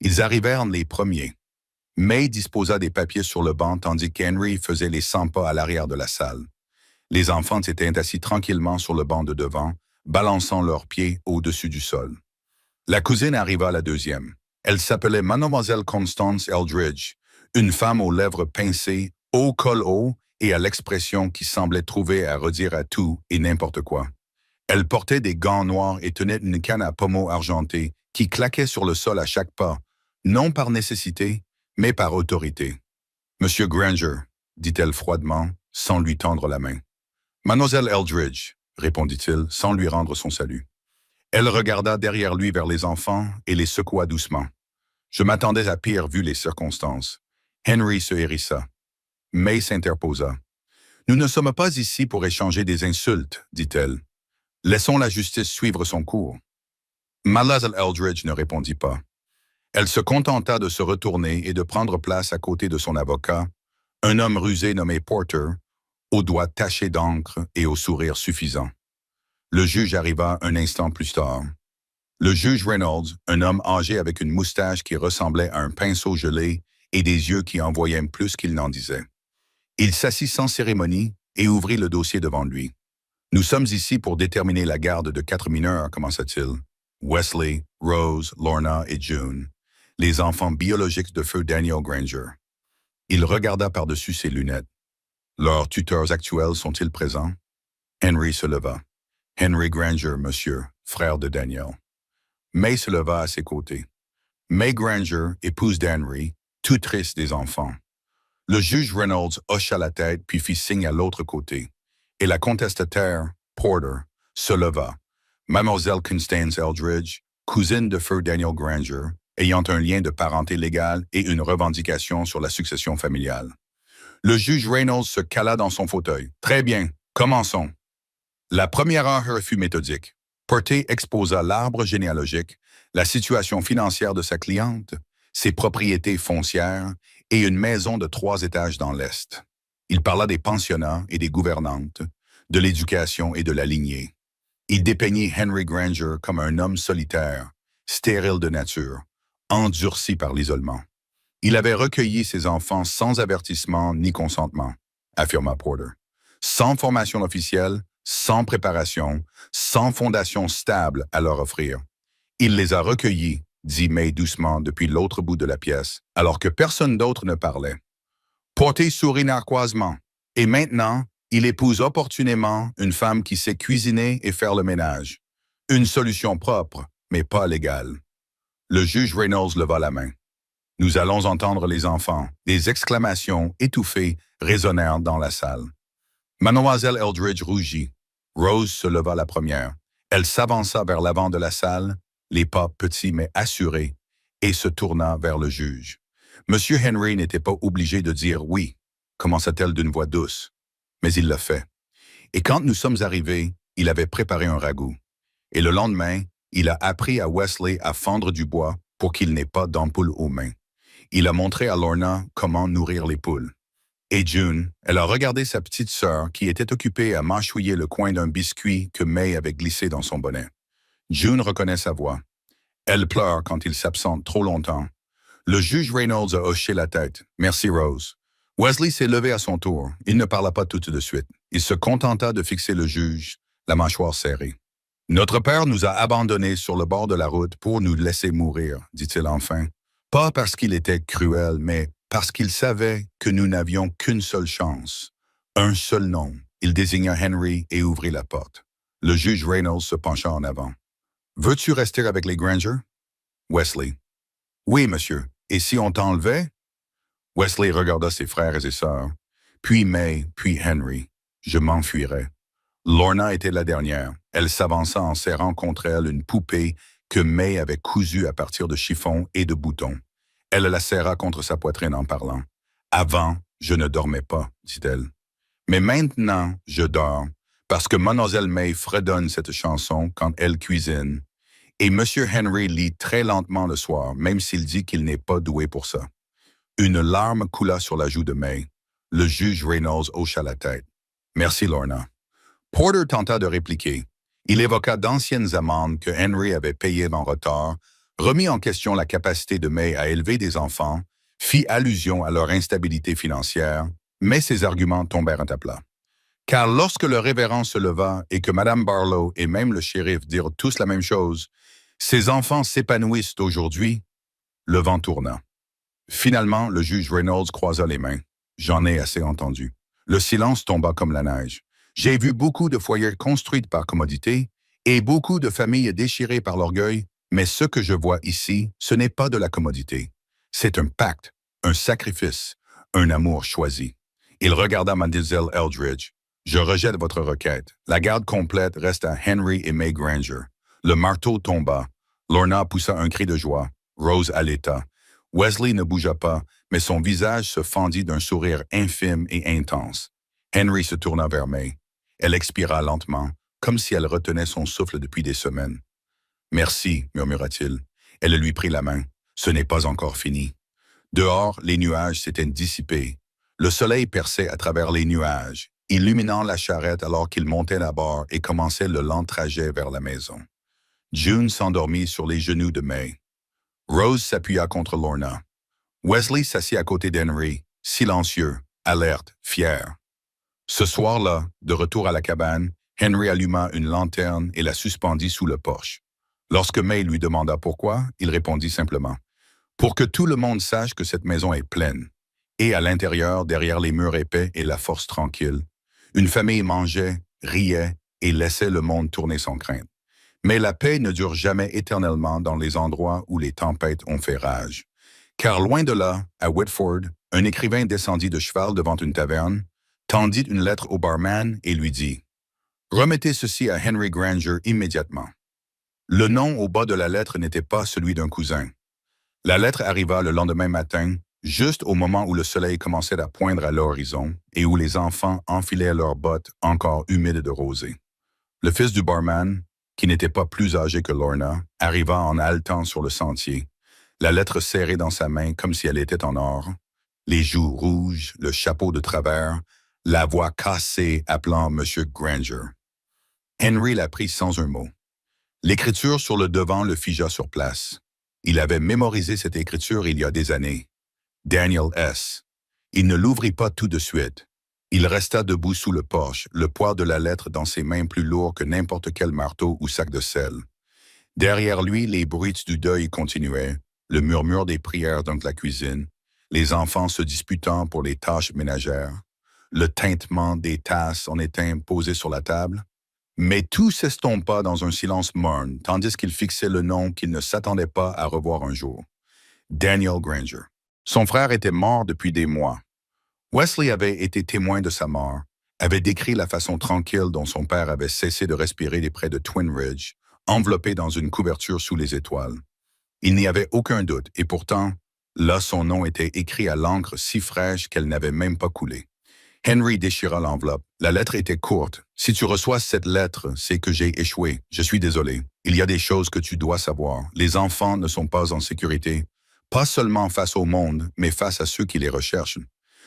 [SPEAKER 1] Ils arrivèrent les premiers. May disposa des papiers sur le banc tandis qu'Henry faisait les 100 pas à l'arrière de la salle. Les enfants s'étaient assis tranquillement sur le banc de devant, balançant leurs pieds au-dessus du sol. La cousine arriva la deuxième. Elle s'appelait Mademoiselle Constance Eldridge, une femme aux lèvres pincées, au col haut et à l'expression qui semblait trouver à redire à tout et n'importe quoi. Elle portait des gants noirs et tenait une canne à pommeau argentée qui claquait sur le sol à chaque pas, non par nécessité, mais par autorité. « Monsieur Granger », dit-elle froidement, sans lui tendre la main. « Mademoiselle Eldridge », répondit-il, sans lui rendre son salut. Elle regarda derrière lui vers les enfants et les secoua doucement. Je m'attendais à pire vu les circonstances. Henry se hérissa. May s'interposa. « Nous ne sommes pas ici pour échanger des insultes, dit-elle. Laissons la justice suivre son cours. » Mademoiselle Eldridge ne répondit pas. Elle se contenta de se retourner et de prendre place à côté de son avocat, un homme rusé nommé Porter, aux doigts tachés d'encre et au sourire suffisant. Le juge arriva un instant plus tard. Le juge Reynolds, un homme âgé avec une moustache qui ressemblait à un pinceau gelé et des yeux qui en voyaient plus qu'il n'en disait. Il s'assit sans cérémonie et ouvrit le dossier devant lui. « Nous sommes ici pour déterminer la garde de 4 mineurs, commença-t-il. Wesley, Rose, Lorna et June, les enfants biologiques de feu Daniel Granger. » Il regarda par-dessus ses lunettes. « Leurs tuteurs actuels sont-ils présents? » Henry se leva. « Henry Granger, monsieur, frère de Daniel. » May se leva à ses côtés. May Granger, épouse d'Henry, tout triste des enfants. Le juge Reynolds hocha la tête puis fit signe à l'autre côté. Et la contestataire, Porter, se leva. Mademoiselle Constance Eldridge, cousine de feu Daniel Granger, ayant un lien de parenté légal et une revendication sur la succession familiale. Le juge Reynolds se cala dans son fauteuil. « Très bien, commençons. » La première heure fut méthodique. Porter exposa l'arbre généalogique, la situation financière de sa cliente, ses propriétés foncières et une maison de 3 étages dans l'Est. Il parla des pensionnats et des gouvernantes, de l'éducation et de la lignée. Il dépeignit Henry Granger comme un homme solitaire, stérile de nature, endurci par l'isolement. Il avait recueilli ses enfants sans avertissement ni consentement, affirma Porter. Sans formation officielle, sans préparation, sans fondation stable à leur offrir. Il les a recueillis, dit May doucement depuis l'autre bout de la pièce, alors que personne d'autre ne parlait. Porter sourit narquoisement. Et maintenant, il épouse opportunément une femme qui sait cuisiner et faire le ménage. Une solution propre, mais pas légale. Le juge Reynolds leva la main. Nous allons entendre les enfants. Des exclamations étouffées résonnèrent dans la salle. Mademoiselle Eldridge rougit. Rose se leva la première. Elle s'avança vers l'avant de la salle, les pas petits mais assurés, et se tourna vers le juge. Monsieur Henry n'était pas obligé de dire oui, commença-t-elle d'une voix douce, mais il l'a fait. Et quand nous sommes arrivés, il avait préparé un ragoût. Et le lendemain, il a appris à Wesley à fendre du bois pour qu'il n'ait pas d'ampoule aux mains. Il a montré à Lorna comment nourrir les poules. Et June, elle a regardé sa petite sœur qui était occupée à mâchouiller le coin d'un biscuit que May avait glissé dans son bonnet. June reconnaît sa voix. Elle pleure quand il s'absente trop longtemps. Le juge Reynolds a hoché la tête. « Merci, Rose. » Wesley s'est levé à son tour. Il ne parla pas tout de suite. Il se contenta de fixer le juge, la mâchoire serrée. « Notre père nous a abandonnés sur le bord de la route pour nous laisser mourir, dit-il enfin. Pas parce qu'il était cruel, mais parce qu'il savait que nous n'avions qu'une seule chance. Un seul nom. Il désigna Henry et ouvrit la porte. Le juge Reynolds se pencha en avant. « Veux-tu rester avec les Granger? » Wesley. « Oui, monsieur. Et si on t'enlevait? » Wesley regarda ses frères et ses sœurs, puis May, puis Henry. « Je m'enfuirais. » Lorna était la dernière. Elle s'avança en serrant contre elle une poupée que May avait cousue à partir de chiffons et de boutons. Elle la serra contre sa poitrine en parlant. « Avant, je ne dormais pas, dit-elle. Mais maintenant, je dors, parce que Mademoiselle May fredonne cette chanson quand elle cuisine. Et M. Henry lit très lentement le soir, même s'il dit qu'il n'est pas doué pour ça. » Une larme coula sur la joue de May. Le juge Reynolds hocha la tête. « Merci, Lorna. » Porter tenta de répliquer. Il évoqua d'anciennes amendes que Henry avait payées en retard, remit en question la capacité de May à élever des enfants, fit allusion à leur instabilité financière, mais ses arguments tombèrent à plat. Car lorsque le révérend se leva et que Mme Barlow et même le shérif dirent tous la même chose, ces enfants s'épanouissent aujourd'hui, le vent tourna. Finalement, le juge Reynolds croisa les mains. J'en ai assez entendu. Le silence tomba comme la neige. J'ai vu beaucoup de foyers construits par commodité et beaucoup de familles déchirées par l'orgueil, mais ce que je vois ici, ce n'est pas de la commodité. C'est un pacte, un sacrifice, un amour choisi. Il regarda Mademoiselle Eldridge. Je rejette votre requête. La garde complète reste à Henry et May Granger. Le marteau tomba. Lorna poussa un cri de joie. Rose allaita. Wesley ne bougea pas, mais son visage se fendit d'un sourire infime et intense. Henry se tourna vers May. Elle expira lentement, comme si elle retenait son souffle depuis des semaines. « Merci, murmura-t-il. Elle lui prit la main. Ce n'est pas encore fini. Dehors, les nuages s'étaient dissipés. Le soleil perçait à travers les nuages, illuminant la charrette alors qu'il montait à bord et commençait le lent trajet vers la maison. June s'endormit sur les genoux de May. Rose s'appuya contre Lorna. Wesley s'assit à côté d'Henry, silencieux, alerte, fier. Ce soir-là, de retour à la cabane, Henry alluma une lanterne et la suspendit sous le porche. Lorsque May lui demanda pourquoi, il répondit simplement « Pour que tout le monde sache que cette maison est pleine. » Et à l'intérieur, derrière les murs épais et la force tranquille, une famille mangeait, riait et laissait le monde tourner sans crainte. Mais la paix ne dure jamais éternellement dans les endroits où les tempêtes ont fait rage. Car loin de là, à Whitford, un écrivain descendit de cheval devant une taverne, tendit une lettre au barman et lui dit « Remettez ceci à Henry Granger immédiatement. » Le nom au bas de la lettre n'était pas celui d'un cousin. La lettre arriva le lendemain matin, juste au moment où le soleil commençait à poindre à l'horizon et où les enfants enfilaient leurs bottes encore humides de rosée. Le fils du barman, qui n'était pas plus âgé que Lorna, arriva en haletant sur le sentier, la lettre serrée dans sa main comme si elle était en or, les joues rouges, le chapeau de travers, la voix cassée appelant M. Granger. Henry la prit sans un mot. L'écriture sur le devant le figea sur place. Il avait mémorisé cette écriture il y a des années. Daniel S. Il ne l'ouvrit pas tout de suite. Il resta debout sous le porche, le poids de la lettre dans ses mains plus lourd que n'importe quel marteau ou sac de sel. Derrière lui, les bruits du deuil continuaient, le murmure des prières dans la cuisine, les enfants se disputant pour les tâches ménagères, le tintement des tasses en étain posées sur la table. Mais tout s'estompa dans un silence morne, tandis qu'il fixait le nom qu'il ne s'attendait pas à revoir un jour. Daniel Granger. Son frère était mort depuis des mois. Wesley avait été témoin de sa mort, avait décrit la façon tranquille dont son père avait cessé de respirer des près de Twin Ridge, enveloppé dans une couverture sous les étoiles. Il n'y avait aucun doute, et pourtant, là son nom était écrit à l'encre si fraîche qu'elle n'avait même pas coulé. Henry déchira l'enveloppe. La lettre était courte. « Si tu reçois cette lettre, c'est que j'ai échoué. Je suis désolé. Il y a des choses que tu dois savoir. Les enfants ne sont pas en sécurité, pas seulement face au monde, mais face à ceux qui les recherchent.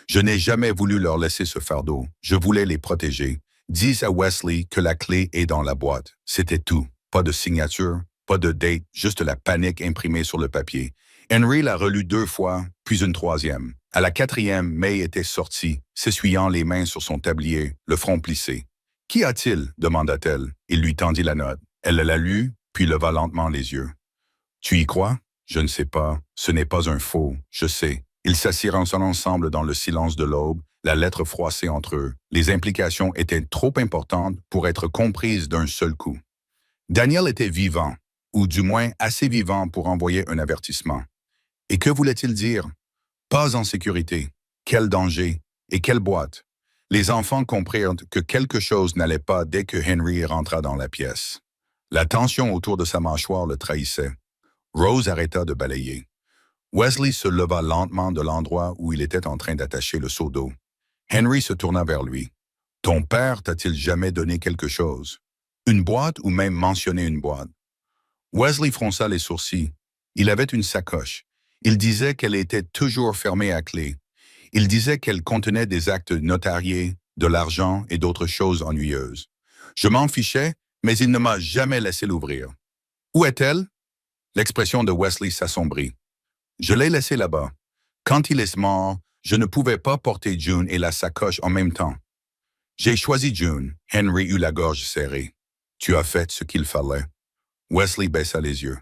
[SPEAKER 1] Je n'ai jamais voulu leur laisser ce fardeau. Je voulais les protéger. Dis à Wesley que la clé est dans la boîte. C'était tout. Pas de signature, pas de date, juste la panique imprimée sur le papier. » Henry la relut 2 fois, puis une 3e. À la 4e, May était sortie, s'essuyant les mains sur son tablier, le front plissé. « Qu'y a-t-il » demanda-t-elle. Il lui tendit la note. Elle la lut, puis leva lentement les yeux. « Tu y crois ?»« Je ne sais pas. Ce n'est pas un faux, je sais. » Ils s'assirent ensemble dans le silence de l'aube, la lettre froissée entre eux. Les implications étaient trop importantes pour être comprises d'un seul coup. Daniel était vivant, ou du moins assez vivant pour envoyer un avertissement. Et que voulait-il dire? Pas en sécurité. Quel danger? Et quelle boîte? Les enfants comprirent que quelque chose n'allait pas dès que Henry rentra dans la pièce. La tension autour de sa mâchoire le trahissait. Rose arrêta de balayer. Wesley se leva lentement de l'endroit où il était en train d'attacher le seau d'eau. Henry se tourna vers lui. « Ton père t'a-t-il jamais donné quelque chose? Une boîte ou même mentionné une boîte? » Wesley fronça les sourcils. Il avait une sacoche. Il disait qu'elle était toujours fermée à clé. Il disait qu'elle contenait des actes notariés, de l'argent et d'autres choses ennuyeuses. Je m'en fichais, mais il ne m'a jamais laissé l'ouvrir. Où est-elle? L'expression de Wesley s'assombrit. Je l'ai laissée là-bas. Quand il est mort, je ne pouvais pas porter June et la sacoche en même temps. J'ai choisi June. Henry eut la gorge serrée. Tu as fait ce qu'il fallait. Wesley baissa les yeux.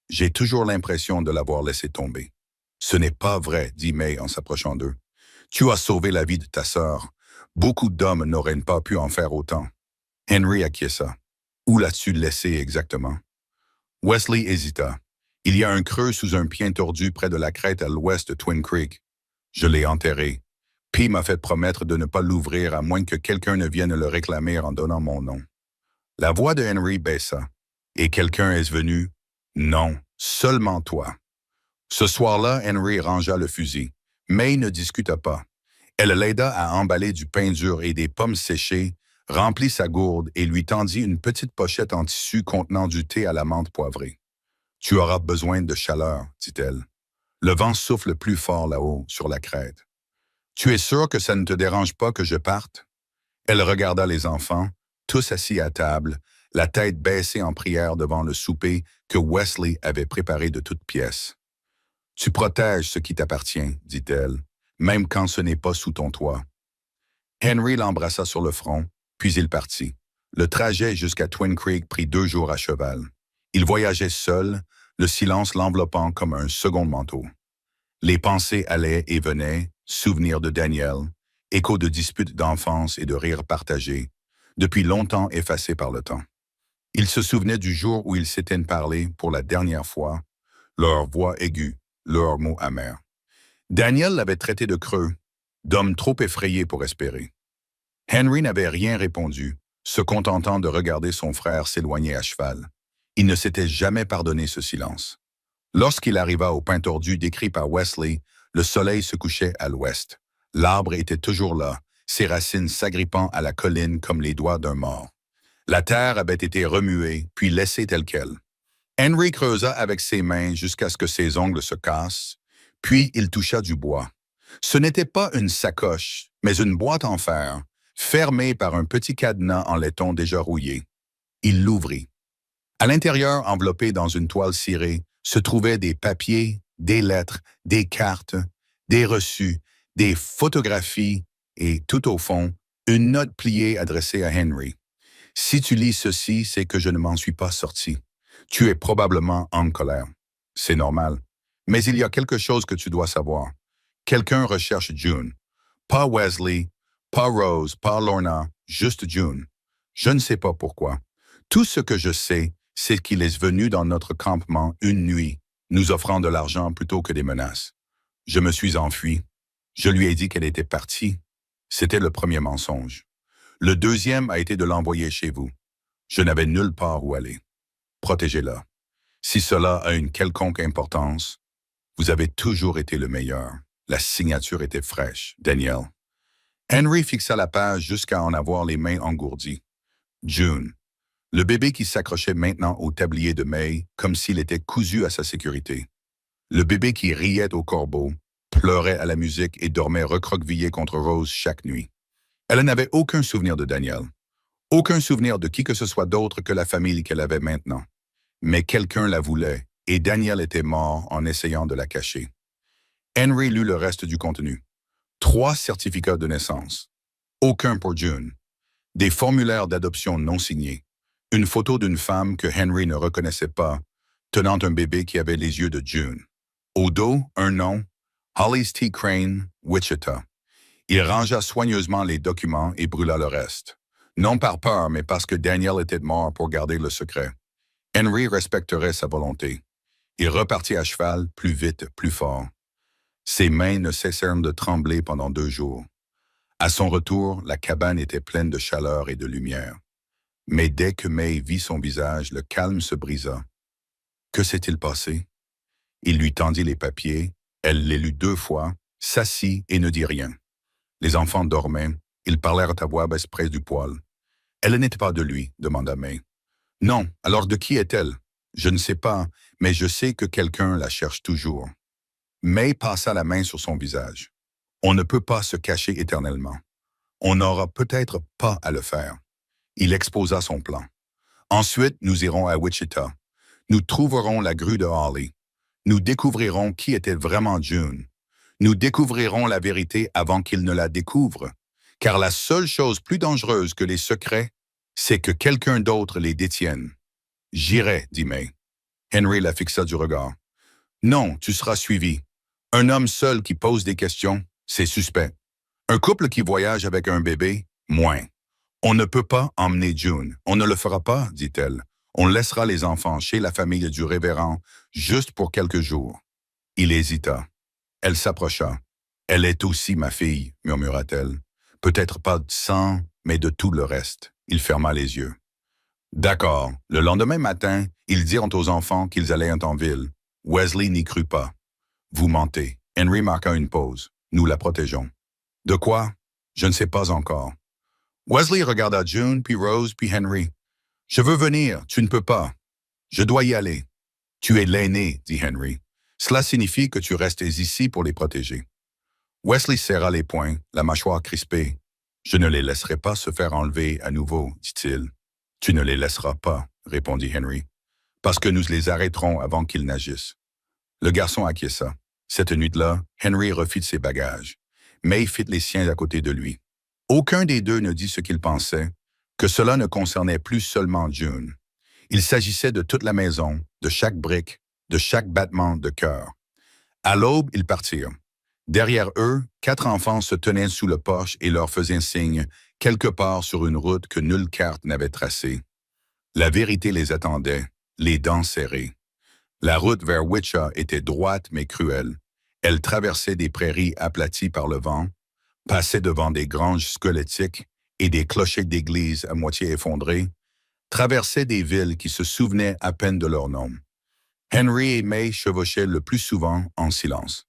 [SPEAKER 1] J'ai toujours l'impression de l'avoir laissé tomber. Ce n'est pas vrai, dit May en s'approchant d'eux. Tu as sauvé la vie de ta sœur. Beaucoup d'hommes n'auraient pas pu en faire autant. Henry acquiesça. Où l'as-tu laissé exactement? Wesley hésita. Il y a un creux sous un pied tordu près de la crête à l'ouest de Twin Creek. Je l'ai enterré. P m'a fait promettre de ne pas l'ouvrir à moins que quelqu'un ne vienne le réclamer en donnant mon nom. La voix de Henry baissa. Et quelqu'un est venu? Non, seulement toi. Ce soir-là, Henry rangea le fusil. May ne discuta pas. Elle l'aida à emballer du pain dur et des pommes séchées, remplit sa gourde et lui tendit une petite pochette en tissu contenant du thé à la menthe poivrée. « Tu auras besoin de chaleur, dit-elle. Le vent souffle plus fort là-haut, sur la crête. Tu es sûr que ça ne te dérange pas que je parte? » Elle regarda les enfants, tous assis à table, la tête baissée en prière devant le souper que Wesley avait préparé de toutes pièces. « Tu protèges ce qui t'appartient, dit-elle, même quand ce n'est pas sous ton toit. » Henry l'embrassa sur le front, puis il partit. Le trajet jusqu'à Twin Creek prit 2 jours à cheval. Il voyageait seul, le silence l'enveloppant comme un second manteau. Les pensées allaient et venaient, souvenirs de Daniel, échos de disputes d'enfance et de rires partagés, depuis longtemps effacés par le temps. Il se souvenait du jour où ils s'étaient parlé pour la dernière fois, leur voix aiguë, leurs mots amers. Daniel l'avait traité de creux, d'homme trop effrayé pour espérer. Henry n'avait rien répondu, se contentant de regarder son frère s'éloigner à cheval. Il ne s'était jamais pardonné ce silence. Lorsqu'il arriva au pain tordu décrit par Wesley, le soleil se couchait à l'ouest. L'arbre était toujours là, ses racines s'agrippant à la colline comme les doigts d'un mort. La terre avait été remuée, puis laissée telle quelle. Henry creusa avec ses mains jusqu'à ce que ses ongles se cassent, puis il toucha du bois. Ce n'était pas une sacoche, mais une boîte en fer, fermée par un petit cadenas en laiton déjà rouillé. Il l'ouvrit. À l'intérieur, enveloppé dans une toile cirée, se trouvaient des papiers, des lettres, des cartes, des reçus, des photographies et, tout au fond, une note pliée adressée à Henry. « Si tu lis ceci, c'est que je ne m'en suis pas sorti. Tu es probablement en colère. C'est normal. Mais il y a quelque chose que tu dois savoir. Quelqu'un recherche June. Pas Wesley, pas Rose, pas Lorna, juste June. Je ne sais pas pourquoi. Tout ce que je sais, c'est qu'il est venu dans notre campement une nuit, nous offrant de l'argent plutôt que des menaces. Je me suis enfui. Je lui ai dit qu'elle était partie. C'était le premier mensonge. Le deuxième a été de l'envoyer chez vous. Je n'avais nulle part où aller. Protégez-la. Si cela a une quelconque importance, vous avez toujours été le meilleur. La signature était fraîche, Daniel. Henry fixa la page jusqu'à en avoir les mains engourdies. June. Le bébé qui s'accrochait maintenant au tablier de May comme s'il était cousu à sa sécurité. Le bébé qui riait au corbeau, pleurait à la musique et dormait recroquevillé contre Rose chaque nuit. Elle n'avait aucun souvenir de Daniel. Aucun souvenir de qui que ce soit d'autre que la famille qu'elle avait maintenant. Mais quelqu'un la voulait, et Daniel était mort en essayant de la cacher. Henry lut le reste du contenu. 3 certificats de naissance. Aucun pour June. Des formulaires d'adoption non signés. Une photo d'une femme que Henry ne reconnaissait pas, tenant un bébé qui avait les yeux de June. Au dos, un nom, Hollis T. Crane, Wichita. Il rangea soigneusement les documents et brûla le reste. Non par peur, mais parce que Daniel était mort pour garder le secret. Henry respecterait sa volonté. Il repartit à cheval, plus vite, plus fort. Ses mains ne cessèrent de trembler pendant 2 jours. À son retour, la cabane était pleine de chaleur et de lumière. Mais dès que May vit son visage, le calme se brisa. Que s'est-il passé? Il lui tendit les papiers, elle les lut 2 fois, s'assit et ne dit rien. Les enfants dormaient, ils parlèrent à voix basse près du poêle. « Elle n'était pas de lui » demanda May. « Non, alors de qui est-elle? Je ne sais pas, mais je sais que quelqu'un la cherche toujours. » May passa la main sur son visage. On ne peut pas se cacher éternellement. On n'aura peut-être pas à le faire. Il exposa son plan. Ensuite, nous irons à Wichita. Nous trouverons la grue de Holly. Nous découvrirons qui était vraiment June. Nous découvrirons la vérité avant qu'il ne la découvre. Car la seule chose plus dangereuse que les secrets, c'est que quelqu'un d'autre les détienne. J'irai, dit May. Henry la fixa du regard. Non, tu seras suivi. Un homme seul qui pose des questions, c'est suspect. Un couple qui voyage avec un bébé, moins. On ne peut pas emmener June. On ne le fera pas, dit-elle. On laissera les enfants chez la famille du révérend juste pour quelques jours. Il hésita. Elle s'approcha. Elle est aussi ma fille, murmura-t-elle. Peut-être pas de sang, mais de tout le reste. Il ferma les yeux. D'accord. Le lendemain matin, ils dirent aux enfants qu'ils allaient en ville. Wesley n'y crut pas. Vous mentez. Henry marqua une pause. Nous la protégeons. De quoi? Je ne sais pas encore. Wesley regarda June, puis Rose, puis Henry. Je veux venir, tu ne peux pas. Je dois y aller. Tu es l'aîné, dit Henry. Cela signifie que tu restes ici pour les protéger. Wesley serra les poings, la mâchoire crispée. Je ne les laisserai pas se faire enlever à nouveau, dit-il. Tu ne les laisseras pas, répondit Henry, parce que nous les arrêterons avant qu'ils n'agissent. Le garçon acquiesça. Cette nuit-là, Henry refit ses bagages. May fit les siens à côté de lui. Aucun des deux ne dit ce qu'il pensait, que cela ne concernait plus seulement June. Il s'agissait de toute la maison, de chaque brique, de chaque battement de cœur. À l'aube, ils partirent. Derrière eux, 4 enfants se tenaient sous le porche et leur faisaient signe, quelque part sur une route que nulle carte n'avait tracée. La vérité les attendait, les dents serrées. La route vers Wichita était droite mais cruelle. Elle traversait des prairies aplaties par le vent, passait devant des granges squelettiques et des clochers d'église à moitié effondrés, traversait des villes qui se souvenaient à peine de leur nom. Henry et May chevauchaient le plus souvent en silence.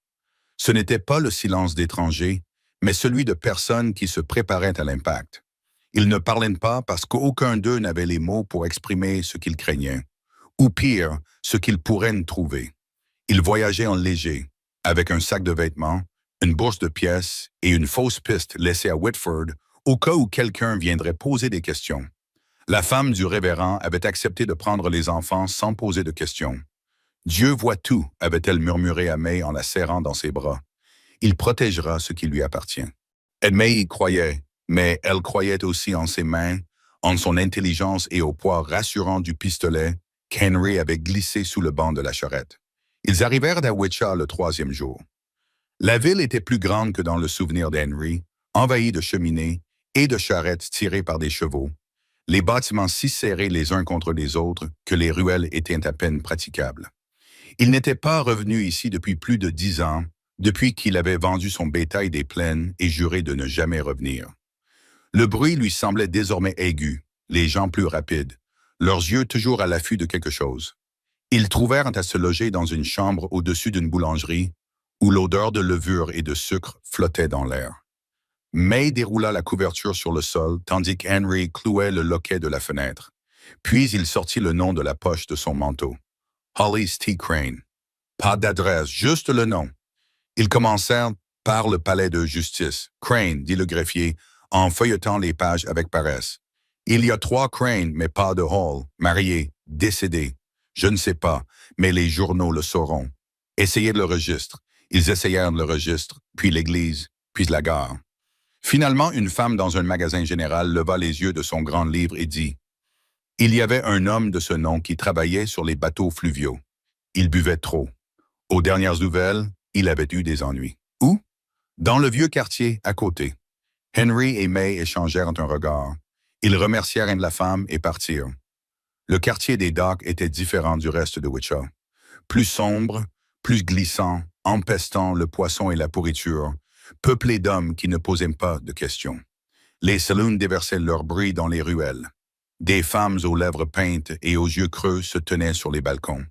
[SPEAKER 1] Ce n'était pas le silence d'étrangers, mais celui de personnes qui se préparaient à l'impact. Ils ne parlaient pas parce qu'aucun d'eux n'avait les mots pour exprimer ce qu'ils craignaient, ou pire, ce qu'ils pourraient trouver. Ils voyageaient en léger, avec un sac de vêtements, une bourse de pièces et une fausse piste laissée à Whitford au cas où quelqu'un viendrait poser des questions. La femme du révérend avait accepté de prendre les enfants sans poser de questions. Dieu voit tout, avait-elle murmuré à May en la serrant dans ses bras. Il protégera ce qui lui appartient. Et May y croyait, mais elle croyait aussi en ses mains, en son intelligence et au poids rassurant du pistolet qu'Henry avait glissé sous le banc de la charrette. Ils arrivèrent à Wichita le 3e jour. La ville était plus grande que dans le souvenir d'Henry, envahie de cheminées et de charrettes tirées par des chevaux, les bâtiments si serrés les uns contre les autres que les ruelles étaient à peine praticables. Il n'était pas revenu ici depuis plus de 10 ans, depuis qu'il avait vendu son bétail des plaines et juré de ne jamais revenir. Le bruit lui semblait désormais aigu, les gens plus rapides, leurs yeux toujours à l'affût de quelque chose. Ils trouvèrent à se loger dans une chambre au-dessus d'une boulangerie, où l'odeur de levure et de sucre flottait dans l'air. May déroula la couverture sur le sol, tandis qu'Henry clouait le loquet de la fenêtre. Puis il sortit le nom de la poche de son manteau. Hollis T. Crane. Pas d'adresse, juste le nom. Ils commencèrent par le palais de justice. Crane, dit le greffier, en feuilletant les pages avec paresse. Il y a 3 Crane, mais pas de Hall, mariés, décédés. Je ne sais pas, mais les journaux le sauront. Essayez le registre. Ils essayèrent le registre, puis l'église, puis la gare. Finalement, une femme dans un magasin général leva les yeux de son grand livre et dit « Il y avait un homme de ce nom qui travaillait sur les bateaux fluviaux. Il buvait trop. Aux dernières nouvelles, il avait eu des ennuis. Où? Dans le vieux quartier, à côté. » Henry et May échangèrent un regard. Ils remercièrent la femme et partirent. Le quartier des docks était différent du reste de Wichita. Plus sombre, plus glissant, empestant le poisson et la pourriture, peuplé d'hommes qui ne posaient pas de questions. Les saloons déversaient leur bruit dans les ruelles. Des femmes aux lèvres peintes et aux yeux creux se tenaient sur les balcons.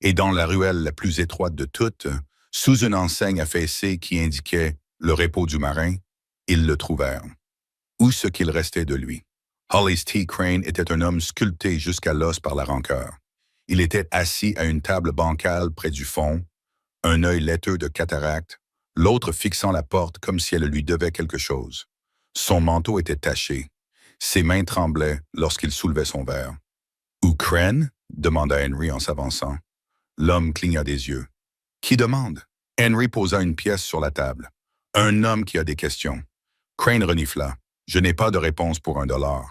[SPEAKER 1] Et dans la ruelle la plus étroite de toutes, sous une enseigne affaissée qui indiquait « le repos du marin », ils le trouvèrent. Ou ce qu'il restait de lui. Hollis T. Crane était un homme sculpté jusqu'à l'os par la rancœur. Il était assis à une table bancale près du fond, un œil laiteux de cataracte, l'autre fixant la porte comme si elle lui devait quelque chose. Son manteau était taché. Ses mains tremblaient lorsqu'il soulevait son verre. Ou Crane? Demanda Henry en s'avançant. L'homme cligna des yeux. Qui demande? Henry posa une pièce sur la table. Un homme qui a des questions. Crane renifla. Je n'ai pas de réponse pour $1.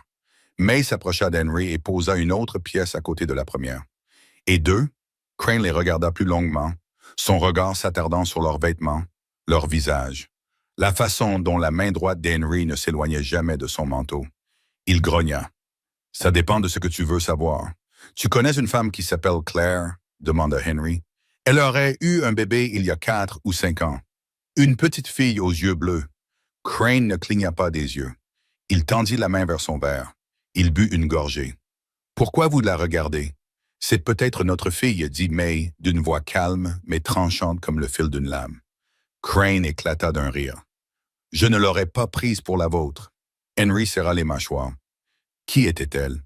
[SPEAKER 1] May s'approcha d'Henry et posa une autre pièce à côté de la première. Et deux? Crane les regarda plus longuement, son regard s'attardant sur leurs vêtements, leur visage, la façon dont la main droite d'Henry ne s'éloignait jamais de son manteau. Il grogna. « Ça dépend de ce que tu veux savoir. Tu connais une femme qui s'appelle Claire? » demanda Henry. « Elle aurait eu un bébé il y a 4 ou 5 ans. Une petite fille aux yeux bleus. » Crane ne cligna pas des yeux. Il tendit la main vers son verre. Il but une gorgée. « Pourquoi vous la regardez? C'est peut-être notre fille, dit May d'une voix calme mais tranchante comme le fil d'une lame. Crane éclata d'un rire. « Je ne l'aurais pas prise pour la vôtre. » Henry serra les mâchoires. Qui était-elle?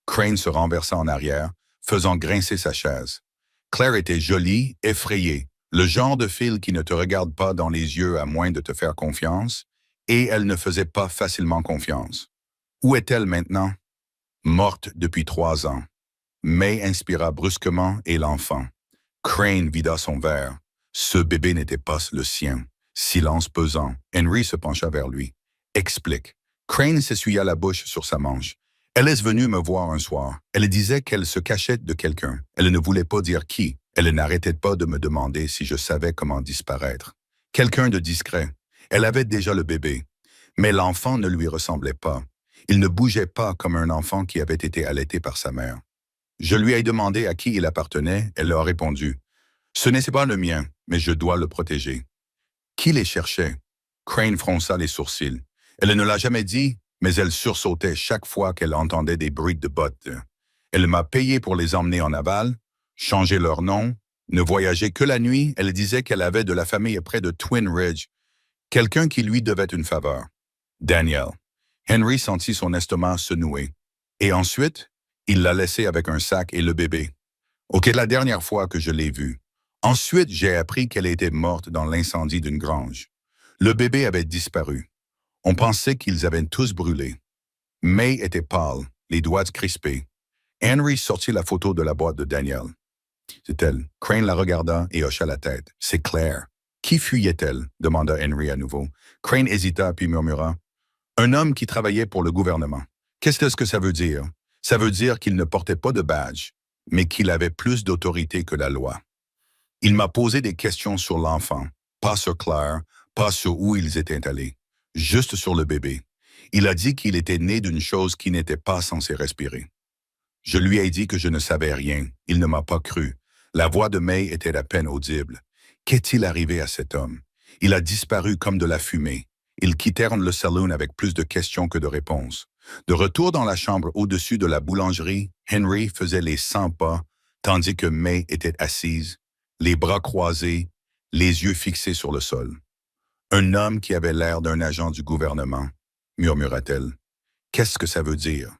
[SPEAKER 1] Crane se renversa en arrière, faisant grincer sa chaise. Claire était jolie, effrayée, le genre de fille qui ne te regarde pas dans les yeux à moins de te faire confiance, et elle ne faisait pas facilement confiance. Où est-elle maintenant? Morte depuis 3 ans. May inspira brusquement et l'enfant. Crane vida son verre. Ce bébé n'était pas le sien. Silence pesant. Henry se pencha vers lui. Explique. Crane s'essuya la bouche sur sa manche. Elle est venue me voir un soir. Elle disait qu'elle se cachait de quelqu'un. Elle ne voulait pas dire qui. Elle n'arrêtait pas de me demander si je savais comment disparaître. Quelqu'un de discret. Elle avait déjà le bébé. Mais l'enfant ne lui ressemblait pas. Il ne bougeait pas comme un enfant qui avait été allaité par sa mère. Je lui ai demandé à qui il appartenait, elle a répondu. Ce n'est pas le mien, mais je dois le protéger. Qui les cherchait? Crane fronça les sourcils. Elle ne l'a jamais dit, mais elle sursautait chaque fois qu'elle entendait des bruits de bottes. Elle m'a payé pour les emmener en aval, changer leur nom, ne voyager que la nuit. Elle disait qu'elle avait de la famille près de Twin Ridge, quelqu'un qui lui devait une faveur. Daniel. Henry sentit son estomac se nouer. Et ensuite, il l'a laissé avec un sac et le bébé. Ok, la dernière fois que je l'ai vue. Ensuite, j'ai appris qu'elle était morte dans l'incendie d'une grange. Le bébé avait disparu. On pensait qu'ils avaient tous brûlé. May était pâle, les doigts crispés. Henry sortit la photo de la boîte de Daniel. C'est elle. Crane la regarda et hocha la tête. C'est Claire. Qui fuyait-elle? Demanda Henry à nouveau. Crane hésita puis murmura. Un homme qui travaillait pour le gouvernement. Qu'est-ce que ça veut dire? Ça veut dire qu'il ne portait pas de badge, mais qu'il avait plus d'autorité que la loi. Il m'a posé des questions sur l'enfant, pas sur Claire, pas sur où ils étaient allés, juste sur le bébé. Il a dit qu'il était né d'une chose qui n'était pas censée respirer. Je lui ai dit que je ne savais rien. Il ne m'a pas cru. La voix de May était à peine audible. Qu'est-il arrivé à cet homme? Il a disparu comme de la fumée. Ils quittèrent le saloon avec plus de questions que de réponses. De retour dans la chambre au-dessus de la boulangerie, Henry faisait les 100 pas, tandis que May était assise, les bras croisés, les yeux fixés sur le sol. Un homme qui avait l'air d'un agent du gouvernement, murmura-t-elle. Qu'est-ce que ça veut dire?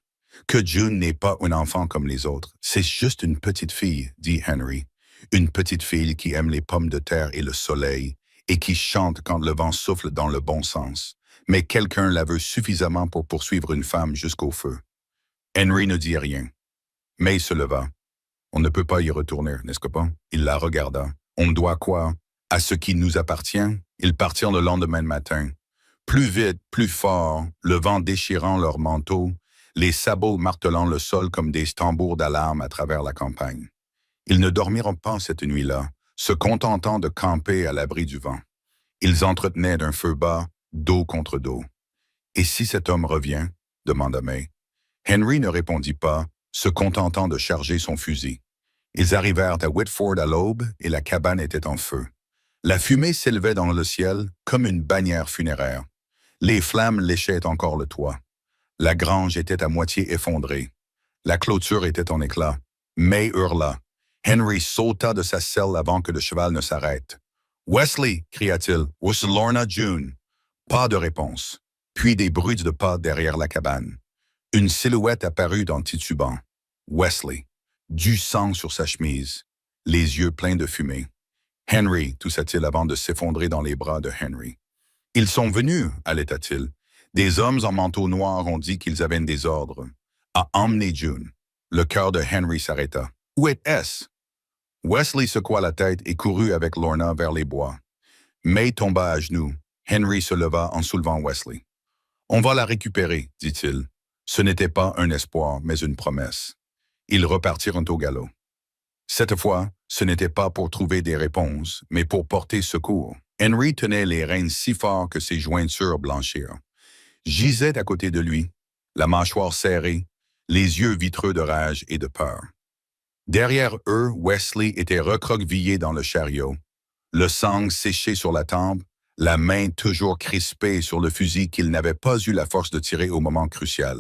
[SPEAKER 1] Que June n'est pas un enfant comme les autres. C'est juste une petite fille, dit Henry. Une petite fille qui aime les pommes de terre et le soleil, et qui chante quand le vent souffle dans le bon sens. Mais quelqu'un la veut suffisamment pour poursuivre une femme jusqu'au feu. Henry ne dit rien. May se leva. On ne peut pas y retourner, n'est-ce pas? Il la regarda. On doit quoi? À ce qui nous appartient? Ils partirent le lendemain matin. Plus vite, plus fort, le vent déchirant leurs manteaux, les sabots martelant le sol comme des tambours d'alarme à travers la campagne. Ils ne dormiront pas cette nuit-là, se contentant de camper à l'abri du vent. Ils entretenaient d'un feu bas, dos contre dos. « Et si cet homme revient? » demanda May. Henry ne répondit pas, se contentant de charger son fusil. Ils arrivèrent à Whitford à l'aube et la cabane était en feu. La fumée s'élevait dans le ciel comme une bannière funéraire. Les flammes léchaient encore le toit. La grange était à moitié effondrée. La clôture était en éclats. May hurla. Henry sauta de sa selle avant que le cheval ne s'arrête. « Wesley !» cria-t-il. « Where's Lorna June? » Pas de réponse. Puis des bruits de pas derrière la cabane. Une silhouette apparut dans titubant. Wesley. Du sang sur sa chemise. Les yeux pleins de fumée. « Henry !» toussa-t-il avant de s'effondrer dans les bras de Henry. « Ils sont venus !» allaita-t-il. Des hommes en manteau noir ont dit qu'ils avaient des ordres. À emmener June. Le cœur de Henry s'arrêta. Où est-ce? Wesley secoua la tête et courut avec Lorna vers les bois. May tomba à genoux. Henry se leva en soulevant Wesley. On va la récupérer, dit-il. Ce n'était pas un espoir, mais une promesse. Ils repartirent au galop. Cette fois, ce n'était pas pour trouver des réponses, mais pour porter secours. Henry tenait les rênes si fort que ses jointures blanchirent. Gisait à côté de lui, la mâchoire serrée, les yeux vitreux de rage et de peur. Derrière eux, Wesley était recroquevillé dans le chariot, le sang séché sur la tempe, la main toujours crispée sur le fusil qu'il n'avait pas eu la force de tirer au moment crucial.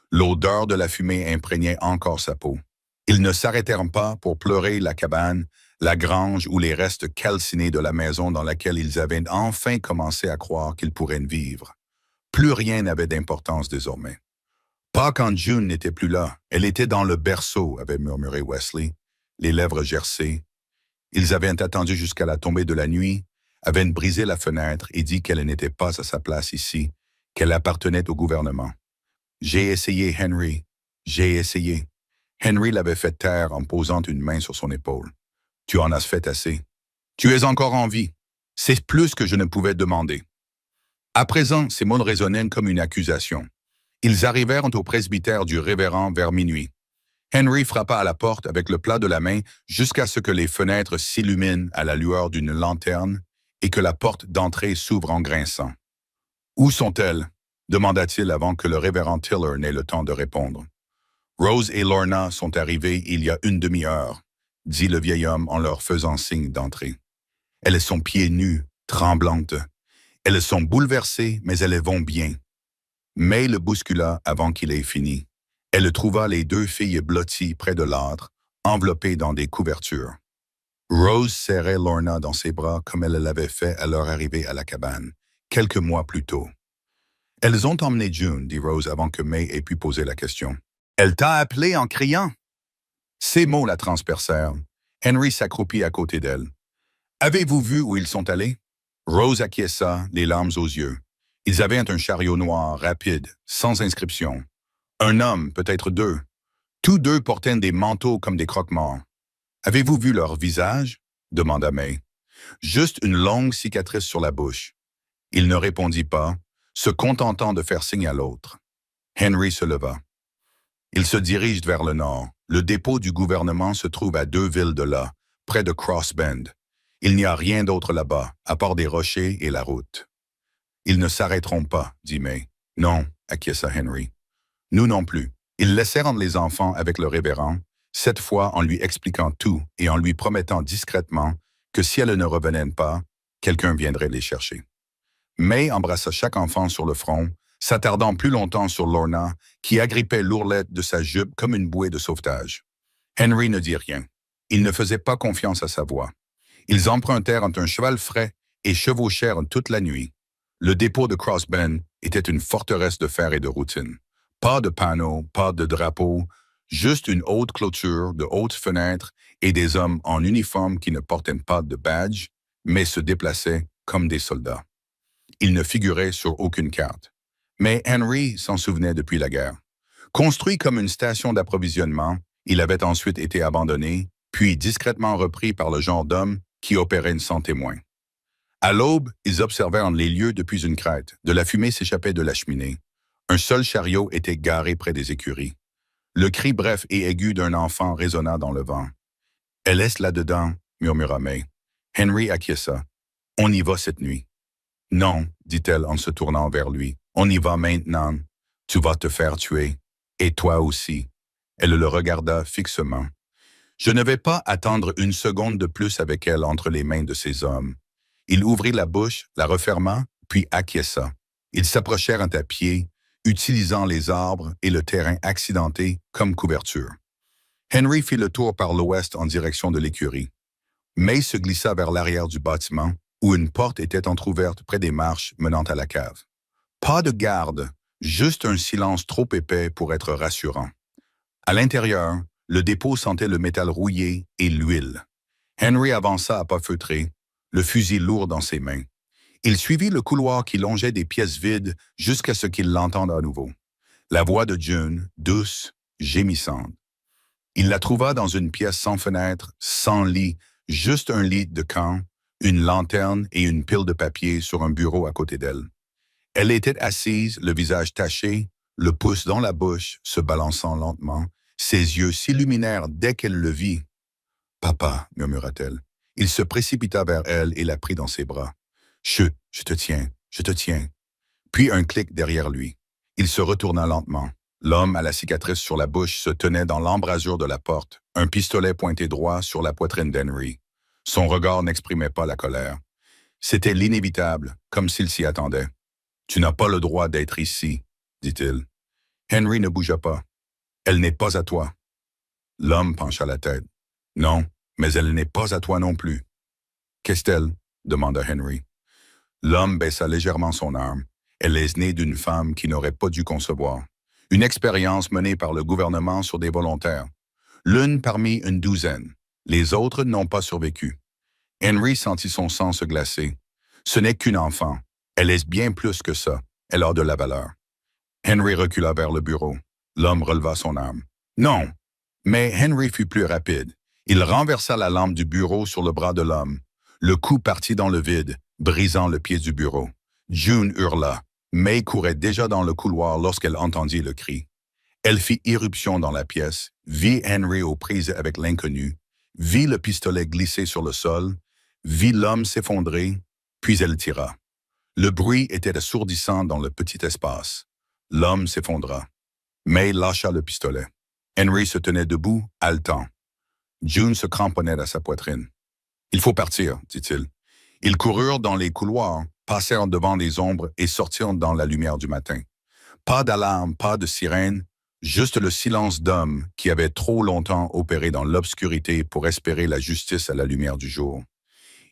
[SPEAKER 1] L'odeur de la fumée imprégnait encore sa peau. Ils ne s'arrêtèrent pas pour pleurer la cabane, la grange ou les restes calcinés de la maison dans laquelle ils avaient enfin commencé à croire qu'ils pourraient vivre. Plus rien n'avait d'importance désormais. Pas quand June n'était plus là. Elle était dans le berceau, avait murmuré Wesley, les lèvres gercées. Ils avaient attendu jusqu'à la tombée de la nuit, avaient brisé la fenêtre et dit qu'elle n'était pas à sa place ici, qu'elle appartenait au gouvernement. J'ai essayé, Henry. J'ai essayé. Henry l'avait fait taire en posant une main sur son épaule. Tu en as fait assez. Tu es encore en vie. C'est plus que je ne pouvais demander. À présent, ces mots résonnaient comme une accusation. Ils arrivèrent au presbytère du révérend vers minuit. Henry frappa à la porte avec le plat de la main jusqu'à ce que les fenêtres s'illuminent à la lueur d'une lanterne et que la porte d'entrée s'ouvre en grinçant. « Où sont-elles » demanda-t-il avant que le révérend Tiller n'ait le temps de répondre. « Rose et Lorna sont arrivées il y a une demi-heure, » dit le vieil homme en leur faisant signe d'entrer. « Elles sont pieds nus, tremblantes. Elles sont bouleversées, mais elles vont bien. » May le bouscula avant qu'il ait fini. Elle trouva les deux filles blotties près de l'âtre, enveloppées dans des couvertures. Rose serrait Lorna dans ses bras comme elle l'avait fait à leur arrivée à la cabane, quelques mois plus tôt. « Elles ont emmené June, dit Rose avant que May ait pu poser la question. « Elle t'a appelé en criant. » Ces mots la transpercèrent. Henry s'accroupit à côté d'elle. « Avez-vous vu où ils sont allés? » Rose acquiesça, les larmes aux yeux. Ils avaient un chariot noir, rapide, sans inscription. Un homme, peut-être deux. Tous deux portaient des manteaux comme des croque-morts. « Avez-vous vu leur visage? » demanda May. « Juste une longue cicatrice sur la bouche. » Il ne répondit pas, se contentant de faire signe à l'autre. Henry se leva. Ils se dirigent vers le nord. Le dépôt du gouvernement se trouve à 2 villes de là, près de Cross Bend. Il n'y a rien d'autre là-bas, à part des rochers et la route. Ils ne s'arrêteront pas, dit May. Non, acquiesça Henry. Nous non plus. Ils laissèrent les enfants avec le révérend, cette fois en lui expliquant tout et en lui promettant discrètement que si elles ne revenaient pas, quelqu'un viendrait les chercher. May embrassa chaque enfant sur le front, s'attardant plus longtemps sur Lorna, qui agrippait l'ourlette de sa jupe comme une bouée de sauvetage. Henry ne dit rien. Il ne faisait pas confiance à sa voix. Ils empruntèrent un cheval frais et chevauchèrent toute la nuit. Le dépôt de Cross Bend était une forteresse de fer et de routine. Pas de panneaux, pas de drapeaux, juste une haute clôture, de hautes fenêtres et des hommes en uniforme qui ne portaient pas de badge, mais se déplaçaient comme des soldats. Ils ne figuraient sur aucune carte. Mais Henry s'en souvenait depuis la guerre. Construit comme une station d'approvisionnement, il avait ensuite été abandonné, puis discrètement repris par le genre d'homme qui opérait sans témoin. À l'aube, ils observèrent les lieux depuis une crête. De la fumée s'échappait de la cheminée. Un seul chariot était garé près des écuries. Le cri bref et aigu d'un enfant résonna dans le vent. « Elle est là-dedans » murmura May. Henry acquiesça. « On y va cette nuit. »« Non, dit-elle en se tournant vers lui. On y va maintenant. Tu vas te faire tuer. Et toi aussi. » Elle le regarda fixement. « Je ne vais pas attendre une seconde de plus avec elle entre les mains de ces hommes. » Il ouvrit la bouche, la referma, puis acquiesça. Ils s'approchèrent à pied, utilisant les arbres et le terrain accidenté comme couverture. Henry fit le tour par l'ouest en direction de l'écurie. May se glissa vers l'arrière du bâtiment, où une porte était entr'ouverte près des marches menant à la cave. Pas de garde, juste un silence trop épais pour être rassurant. À l'intérieur, le dépôt sentait le métal rouillé et l'huile. Henry avança à pas feutrés, le fusil lourd dans ses mains. Il suivit le couloir qui longeait des pièces vides jusqu'à ce qu'il l'entende à nouveau. La voix de June, douce, gémissante. Il la trouva dans une pièce sans fenêtre, sans lit, juste un lit de camp, une lanterne et une pile de papier sur un bureau à côté d'elle. Elle était assise, le visage taché, le pouce dans la bouche, se balançant lentement. Ses yeux s'illuminèrent dès qu'elle le vit. « Papa, murmura-t-elle. » Il se précipita vers elle et la prit dans ses bras. « Chut, je te tiens, je te tiens. » Puis un clic derrière lui. Il se retourna lentement. L'homme à la cicatrice sur la bouche se tenait dans l'embrasure de la porte, un pistolet pointé droit sur la poitrine d'Henry. Son regard n'exprimait pas la colère. C'était l'inévitable, comme s'il s'y attendait. « Tu n'as pas le droit d'être ici, » dit-il. Henry ne bougea pas. « Elle n'est pas à toi. » L'homme pencha la tête. « Non, mais elle n'est pas à toi non plus. »« Qu'est-elle » demanda Henry. L'homme baissa légèrement son arme. Elle est née d'une femme qui n'aurait pas dû concevoir. Une expérience menée par le gouvernement sur des volontaires. L'une parmi une douzaine. Les autres n'ont pas survécu. Henry sentit son sang se glacer. Ce n'est qu'une enfant. Elle est bien plus que ça. Elle a de la valeur. Henry recula vers le bureau. L'homme releva son arme. Non! Mais Henry fut plus rapide. Il renversa la lampe du bureau sur le bras de l'homme. Le coup partit dans le vide, brisant le pied du bureau. June hurla. May courait déjà dans le couloir lorsqu'elle entendit le cri. Elle fit irruption dans la pièce, vit Henry aux prises avec l'inconnu, vit le pistolet glisser sur le sol, vit l'homme s'effondrer, puis elle tira. Le bruit était assourdissant dans le petit espace. L'homme s'effondra. May lâcha le pistolet. Henry se tenait debout, haletant. June se cramponnait à sa poitrine. « Il faut partir, » dit-il. Ils coururent dans les couloirs, passèrent devant les ombres et sortirent dans la lumière du matin. Pas d'alarme, pas de sirène, juste le silence d'hommes qui avaient trop longtemps opéré dans l'obscurité pour espérer la justice à la lumière du jour.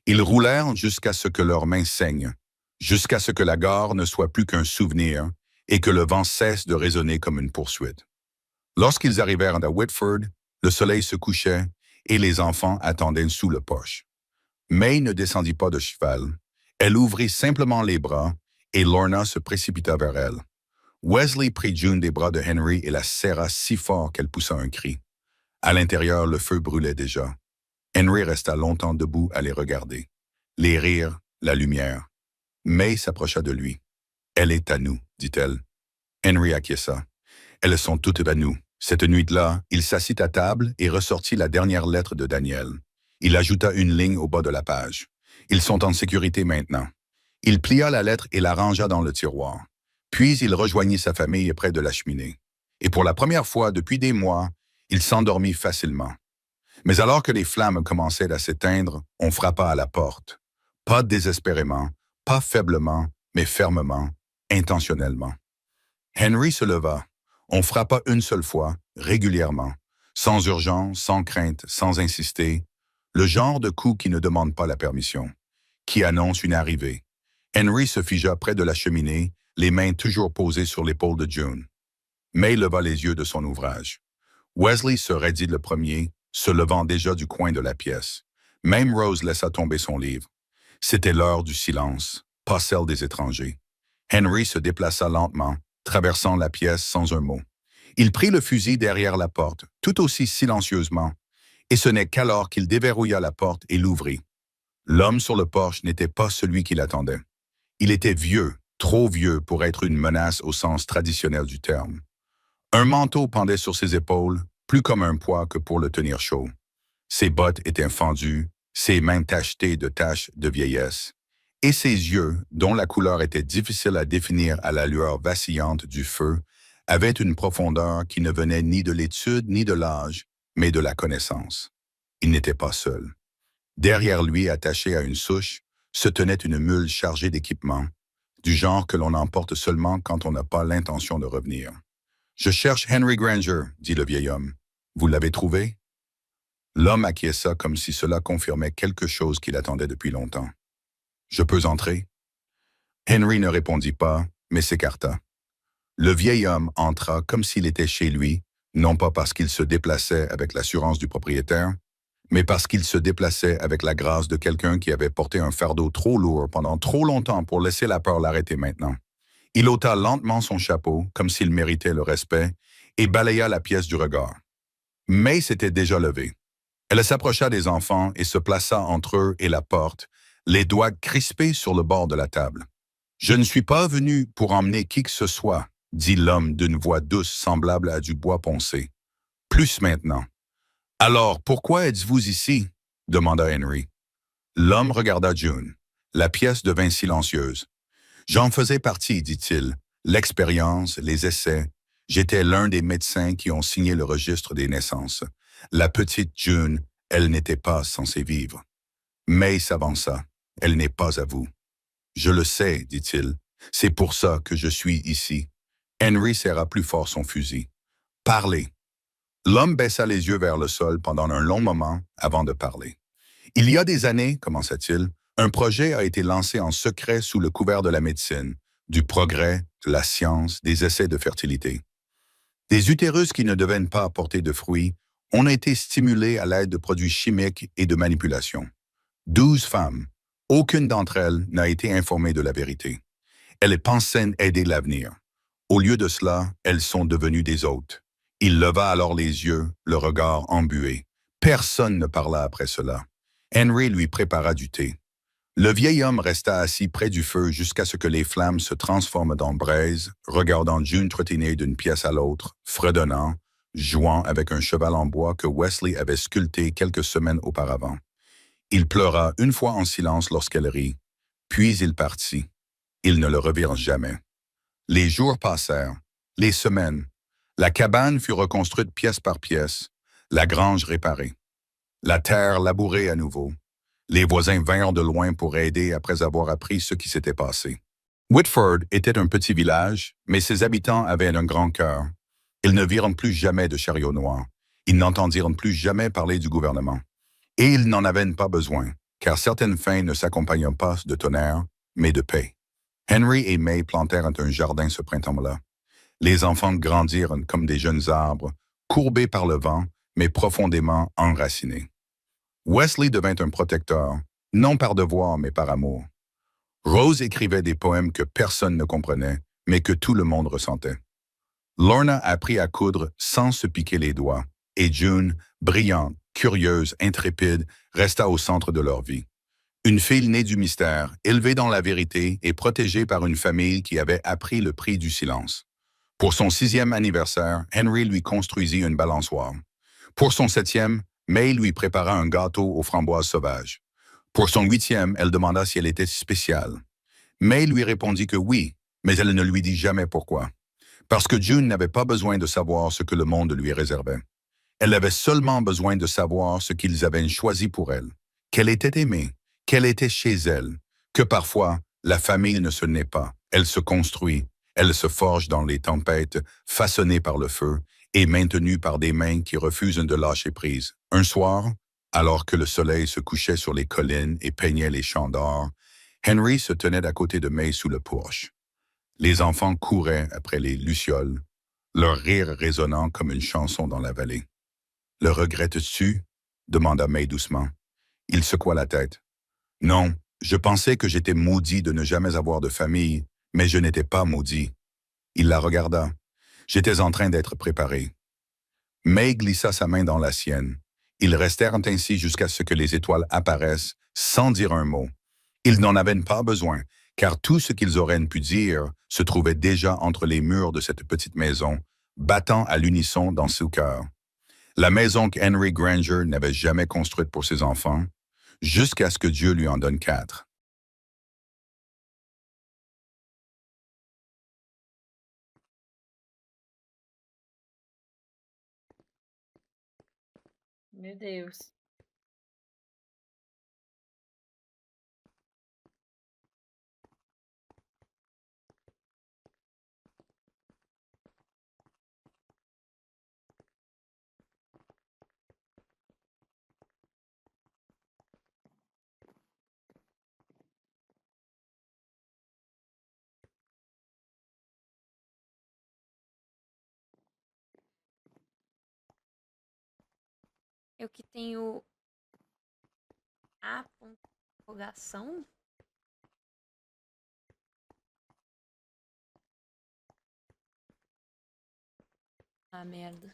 [SPEAKER 1] Ils roulèrent jusqu'à ce que leurs mains saignent, jusqu'à ce que la gare ne soit plus qu'un souvenir et que le vent cesse de résonner comme une poursuite. Lorsqu'ils arrivèrent à Whitford, le soleil se couchait et les enfants attendaient sous le porche. May ne descendit pas de cheval. Elle ouvrit simplement les bras et Lorna se précipita vers elle. Wesley prit June des bras de Henry et la serra si fort qu'elle poussa un cri. À l'intérieur, le feu brûlait déjà. Henry resta longtemps debout à les regarder. Les rires, la lumière. May s'approcha de lui. « Elle est à nous, » dit-elle. Henry acquiesça. « Elles sont toutes à nous. » Cette nuit-là, il s'assit à table et ressortit la dernière lettre de Daniel. Il ajouta une ligne au bas de la page. Ils sont en sécurité maintenant. Il plia la lettre et la rangea dans le tiroir. Puis il rejoignit sa famille près de la cheminée. Et pour la première fois depuis des mois, il s'endormit facilement. Mais alors que les flammes commençaient à s'éteindre, on frappa à la porte. Pas désespérément, pas faiblement, mais fermement, intentionnellement. Henry se leva. On frappa une seule fois, régulièrement, sans urgence, sans crainte, sans insister. Le genre de coup qui ne demande pas la permission, qui annonce une arrivée. Henry se figea près de la cheminée, les mains toujours posées sur l'épaule de June. May leva les yeux de son ouvrage. Wesley se raidit le premier, se levant déjà du coin de la pièce. Même Rose laissa tomber son livre. C'était l'heure du silence, pas celle des étrangers. Henry se déplaça lentement, traversant la pièce sans un mot. Il prit le fusil derrière la porte, tout aussi silencieusement, et ce n'est qu'alors qu'il déverrouilla la porte et l'ouvrit. L'homme sur le porche n'était pas celui qu'il attendait. Il était vieux, trop vieux pour être une menace au sens traditionnel du terme. Un manteau pendait sur ses épaules, plus comme un poids que pour le tenir chaud. Ses bottes étaient fendues, ses mains tachetées de taches de vieillesse, et ses yeux, dont la couleur était difficile à définir à la lueur vacillante du feu, avaient une profondeur qui ne venait ni de l'étude ni de l'âge, mais de la connaissance. Il n'était pas seul. Derrière lui, attaché à une souche, se tenait une mule chargée d'équipements, du genre que l'on emporte seulement quand on n'a pas l'intention de revenir. « Je cherche Henry Granger, » dit le vieil homme. « Vous l'avez trouvé? » L'homme acquiesça comme si cela confirmait quelque chose qu'il attendait depuis longtemps. « Je peux entrer? » Henry ne répondit pas, mais s'écarta. Le vieil homme entra comme s'il était chez lui, non pas parce qu'il se déplaçait avec l'assurance du propriétaire, mais parce qu'il se déplaçait avec la grâce de quelqu'un qui avait porté un fardeau trop lourd pendant trop longtemps pour laisser la peur l'arrêter maintenant. Il ôta lentement son chapeau, comme s'il méritait le respect, et balaya la pièce du regard. May s'était déjà levée. Elle s'approcha des enfants et se plaça entre eux et la porte, les doigts crispés sur le bord de la table. Je ne suis pas venu pour emmener qui que ce soit, dit l'homme d'une voix douce semblable à du bois poncé. Plus maintenant. Alors, pourquoi êtes-vous ici? Demanda Henry. L'homme regarda June. La pièce devint silencieuse. J'en faisais partie, dit-il. L'expérience, les essais. J'étais l'un des médecins qui ont signé le registre des naissances. La petite June, elle n'était pas censée vivre. May s'avança. Elle n'est pas à vous. Je le sais, dit-il. C'est pour ça que je suis ici. Henry serra plus fort son fusil. Parlez. L'homme baissa les yeux vers le sol pendant un long moment avant de parler. Il y a des années, commença-t-il, un projet a été lancé en secret sous le couvert de la médecine, du progrès, de la science, des essais de fertilité. Des utérus qui ne devaient pas apporter de fruits ont été stimulés à l'aide de produits chimiques et de manipulation. 12 femmes. Aucune d'entre elles n'a été informée de la vérité. Elles pensaient aider l'avenir. Au lieu de cela, elles sont devenues des hôtes. Il leva alors les yeux, le regard embué. Personne ne parla après cela. Henry lui prépara du thé. Le vieil homme resta assis près du feu jusqu'à ce que les flammes se transforment en braise, regardant June trottiner d'une pièce à l'autre, fredonnant, jouant avec un cheval en bois que Wesley avait sculpté quelques semaines auparavant. Il pleura une fois en silence lorsqu'elle rit, puis il partit. Ils ne le revirent jamais. Les jours passèrent, les semaines. La cabane fut reconstruite pièce par pièce, la grange réparée, la terre labourée à nouveau. Les voisins vinrent de loin pour aider après avoir appris ce qui s'était passé. Whitford était un petit village, mais ses habitants avaient un grand cœur. Ils ne virent plus jamais de chariot noir. Ils n'entendirent plus jamais parler du gouvernement. Et ils n'en avaient pas besoin, car certaines fins ne s'accompagnent pas de tonnerre, mais de paix. Henry et May plantèrent un jardin ce printemps-là. Les enfants grandirent comme des jeunes arbres, courbés par le vent, mais profondément enracinés. Wesley devint un protecteur, non par devoir, mais par amour. Rose écrivait des poèmes que personne ne comprenait, mais que tout le monde ressentait. Lorna apprit à coudre sans se piquer les doigts, et June, brillante, curieuse, intrépide, resta au centre de leur vie. Une fille née du mystère, élevée dans la vérité et protégée par une famille qui avait appris le prix du silence. Pour son 6e anniversaire, Henry lui construisit une balançoire. Pour son 7e, May lui prépara un gâteau aux framboises sauvages. Pour son 8e, elle demanda si elle était spéciale. May lui répondit que oui, mais elle ne lui dit jamais pourquoi. Parce que June n'avait pas besoin de savoir ce que le monde lui réservait. Elle avait seulement besoin de savoir ce qu'ils avaient choisi pour elle, qu'elle était aimée, qu'elle était chez elle, que parfois, la famille ne se naît pas, elle se construit, elle se forge dans les tempêtes, façonnée par le feu et maintenue par des mains qui refusent de lâcher prise. Un soir, alors que le soleil se couchait sur les collines et peignait les champs d'or, Henry se tenait à côté de May sous le porche. Les enfants couraient après les lucioles, leur rire résonnant comme une chanson dans la vallée. Le regrettes-tu? Demanda May doucement. Il secoua la tête. Non, je pensais que j'étais maudit de ne jamais avoir de famille, mais je n'étais pas maudit. Il la regarda. J'étais en train d'être préparé. May glissa sa main dans la sienne. Ils restèrent ainsi jusqu'à ce que les étoiles apparaissent, sans dire un mot. Ils n'en avaient pas besoin, car tout ce qu'ils auraient pu dire se trouvait déjà entre les murs de cette petite maison, battant à l'unisson dans son cœur. La maison qu'Henry Granger n'avait jamais construite pour ses enfants, jusqu'à ce que Dieu lui en donne 4.
[SPEAKER 2] Meu Deus. Eu que tenho a afogação? Ah, merda.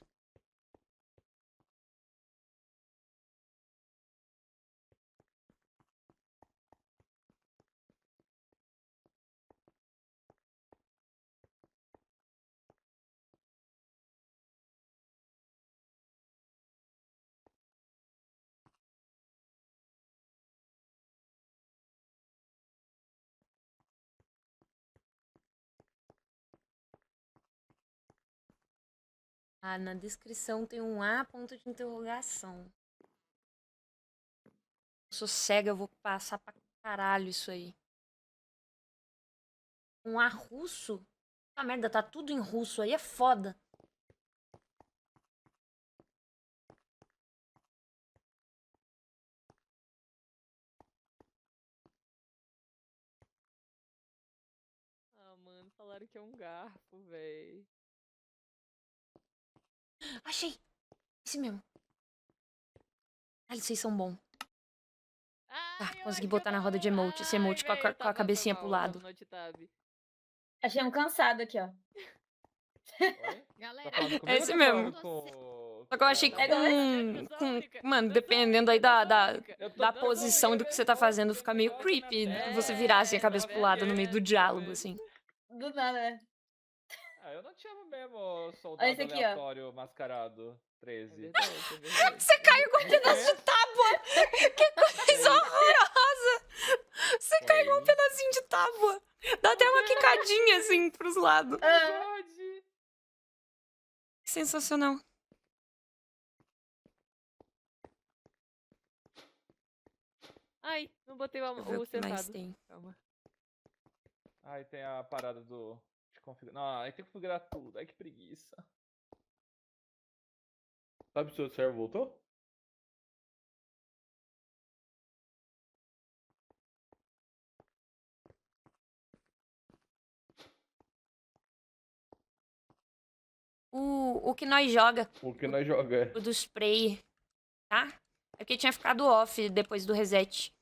[SPEAKER 2] Ah, na descrição tem um A, ponto de interrogação. Eu sou cega, eu vou passar pra caralho isso aí. Um A russo? Ah, merda, tá tudo em russo aí, é foda.
[SPEAKER 3] Ah, mano, falaram que é um garfo, véi.
[SPEAKER 2] Achei! Esse mesmo. Ai, vocês são bons. Tá, consegui botar na roda de emote. Esse emote com a cabecinha pro lado.
[SPEAKER 4] Achei um cansado aqui, ó.
[SPEAKER 5] Oi?
[SPEAKER 6] Galera,
[SPEAKER 5] Tá falando comigo
[SPEAKER 2] É
[SPEAKER 5] ou
[SPEAKER 2] esse
[SPEAKER 5] tá
[SPEAKER 2] mesmo.
[SPEAKER 5] falando com-
[SPEAKER 2] Só que eu achei que com dependendo aí da posição e do que você tá fazendo, fica meio creepy você virar assim a cabeça pro lado no meio do diálogo, assim.
[SPEAKER 4] Do nada, né?
[SPEAKER 5] Ah, eu não te amo mesmo,
[SPEAKER 4] Olha
[SPEAKER 5] soldado
[SPEAKER 4] esse aqui, ó.
[SPEAKER 5] aleatório mascarado 13.
[SPEAKER 2] Você caiu com um pedaço de tábua! Que coisa horrorosa! Você caiu com um pedacinho de tábua! Dá até uma quicadinha assim pros lados.
[SPEAKER 5] Pode.
[SPEAKER 2] Sensacional.
[SPEAKER 3] Ai, não botei
[SPEAKER 2] Deixa eu ver
[SPEAKER 3] o
[SPEAKER 2] o que mais
[SPEAKER 3] sentado.
[SPEAKER 2] tem.
[SPEAKER 3] Calma.
[SPEAKER 5] Ai, tem a parada de configurar. Não, aí tem que configurar tudo. Ai, que preguiça. Sabe se o seu server voltou?
[SPEAKER 2] O que nós joga,
[SPEAKER 5] O que nós jogamos.
[SPEAKER 2] o do spray, tá? É porque tinha ficado off depois do reset.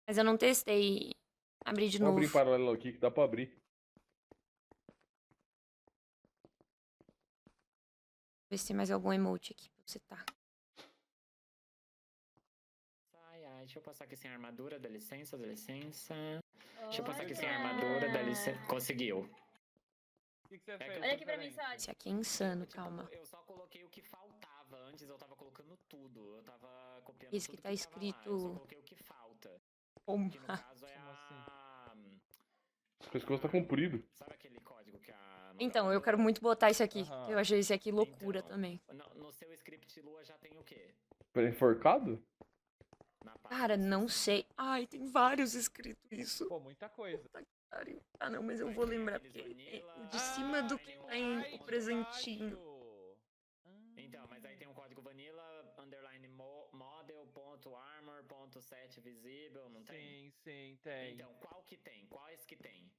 [SPEAKER 2] Mas eu não testei abrir de
[SPEAKER 5] Vou
[SPEAKER 2] novo.
[SPEAKER 5] abrir em paralelo aqui que dá pra abrir.
[SPEAKER 2] Ver se tem mais algum emote aqui pra você tá.
[SPEAKER 7] Ai, ai, deixa eu passar aqui sem armadura, dá licença, dá licença. Deixa eu passar aqui sem armadura, dá licença. Conseguiu.
[SPEAKER 5] O que você
[SPEAKER 7] É que
[SPEAKER 5] fez?
[SPEAKER 7] eu-
[SPEAKER 4] Olha aqui pra mim,
[SPEAKER 5] diferente?
[SPEAKER 4] Sadi.
[SPEAKER 2] Esse aqui é insano,
[SPEAKER 7] Tipo,
[SPEAKER 2] calma.
[SPEAKER 7] Eu só coloquei o que faltava. Antes eu tava colocando tudo. Eu tava copiando
[SPEAKER 2] Esse
[SPEAKER 7] tudo
[SPEAKER 2] que tá
[SPEAKER 7] tava lá. Eu
[SPEAKER 2] escrito-
[SPEAKER 7] só coloquei o que falta.
[SPEAKER 2] Pomba.
[SPEAKER 7] Que no caso é
[SPEAKER 5] Como
[SPEAKER 7] a...
[SPEAKER 5] O pescoço tá comprido.
[SPEAKER 7] Sabe aquele código que a...
[SPEAKER 2] Então, eu quero muito botar esse aqui.
[SPEAKER 5] Aham.
[SPEAKER 2] Eu achei esse aqui loucura
[SPEAKER 7] Então,
[SPEAKER 2] também.
[SPEAKER 7] No seu script Lua já tem o quê?
[SPEAKER 5] Enforcado?
[SPEAKER 7] Na parte
[SPEAKER 2] Cara,
[SPEAKER 7] que você
[SPEAKER 2] não
[SPEAKER 7] sabe.
[SPEAKER 2] sei. Ai, tem vários escritos isso.
[SPEAKER 5] Pô, muita coisa.
[SPEAKER 2] Pariu. Ah, não, mas eu vou lembrar porque é o de cima do que tá em o presentinho.
[SPEAKER 7] Então, mas aí tem um código vanilla, underline model.armor.set visível, não tem?
[SPEAKER 5] Sim, tem.
[SPEAKER 7] Então, qual que tem? Quais que tem?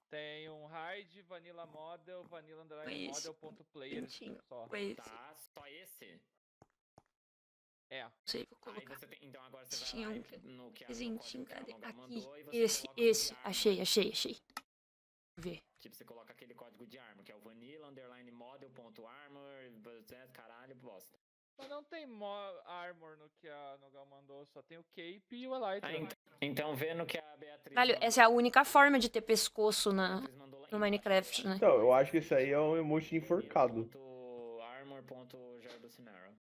[SPEAKER 5] Tem um hide, vanilla model, vanilla underline
[SPEAKER 2] Esse.
[SPEAKER 5] model.player
[SPEAKER 2] Presentinho.
[SPEAKER 5] só.
[SPEAKER 2] Foi esse.
[SPEAKER 7] Tá, só esse?
[SPEAKER 5] É.
[SPEAKER 2] Não sei, vou
[SPEAKER 7] Aí
[SPEAKER 2] colocar.
[SPEAKER 7] você tem, então agora você
[SPEAKER 2] Tinha
[SPEAKER 7] vai
[SPEAKER 2] um
[SPEAKER 7] lá no que a
[SPEAKER 2] presentinho,
[SPEAKER 7] código que a
[SPEAKER 2] cadê?
[SPEAKER 7] Longa
[SPEAKER 2] Aqui.
[SPEAKER 7] mandou e você
[SPEAKER 2] Esse,
[SPEAKER 7] coloca o
[SPEAKER 2] esse.
[SPEAKER 7] de arma.
[SPEAKER 2] Achei. Vê.
[SPEAKER 7] Tipo, você coloca aquele código de arma, que é o vanilla underline model.armor, caralho, bosta.
[SPEAKER 5] Mas não tem armor no que a Nogal mandou, só tem o cape e o Elytra.
[SPEAKER 7] Então vendo que a Beatriz...
[SPEAKER 2] Velho,
[SPEAKER 7] mandou-
[SPEAKER 2] essa é a única forma de ter pescoço
[SPEAKER 7] a Beatriz mandou lá
[SPEAKER 2] no
[SPEAKER 7] embaixo,
[SPEAKER 2] Minecraft, né?
[SPEAKER 8] Então, eu acho que esse aí é um emoji enforcado.
[SPEAKER 7] Armor.jardocinero.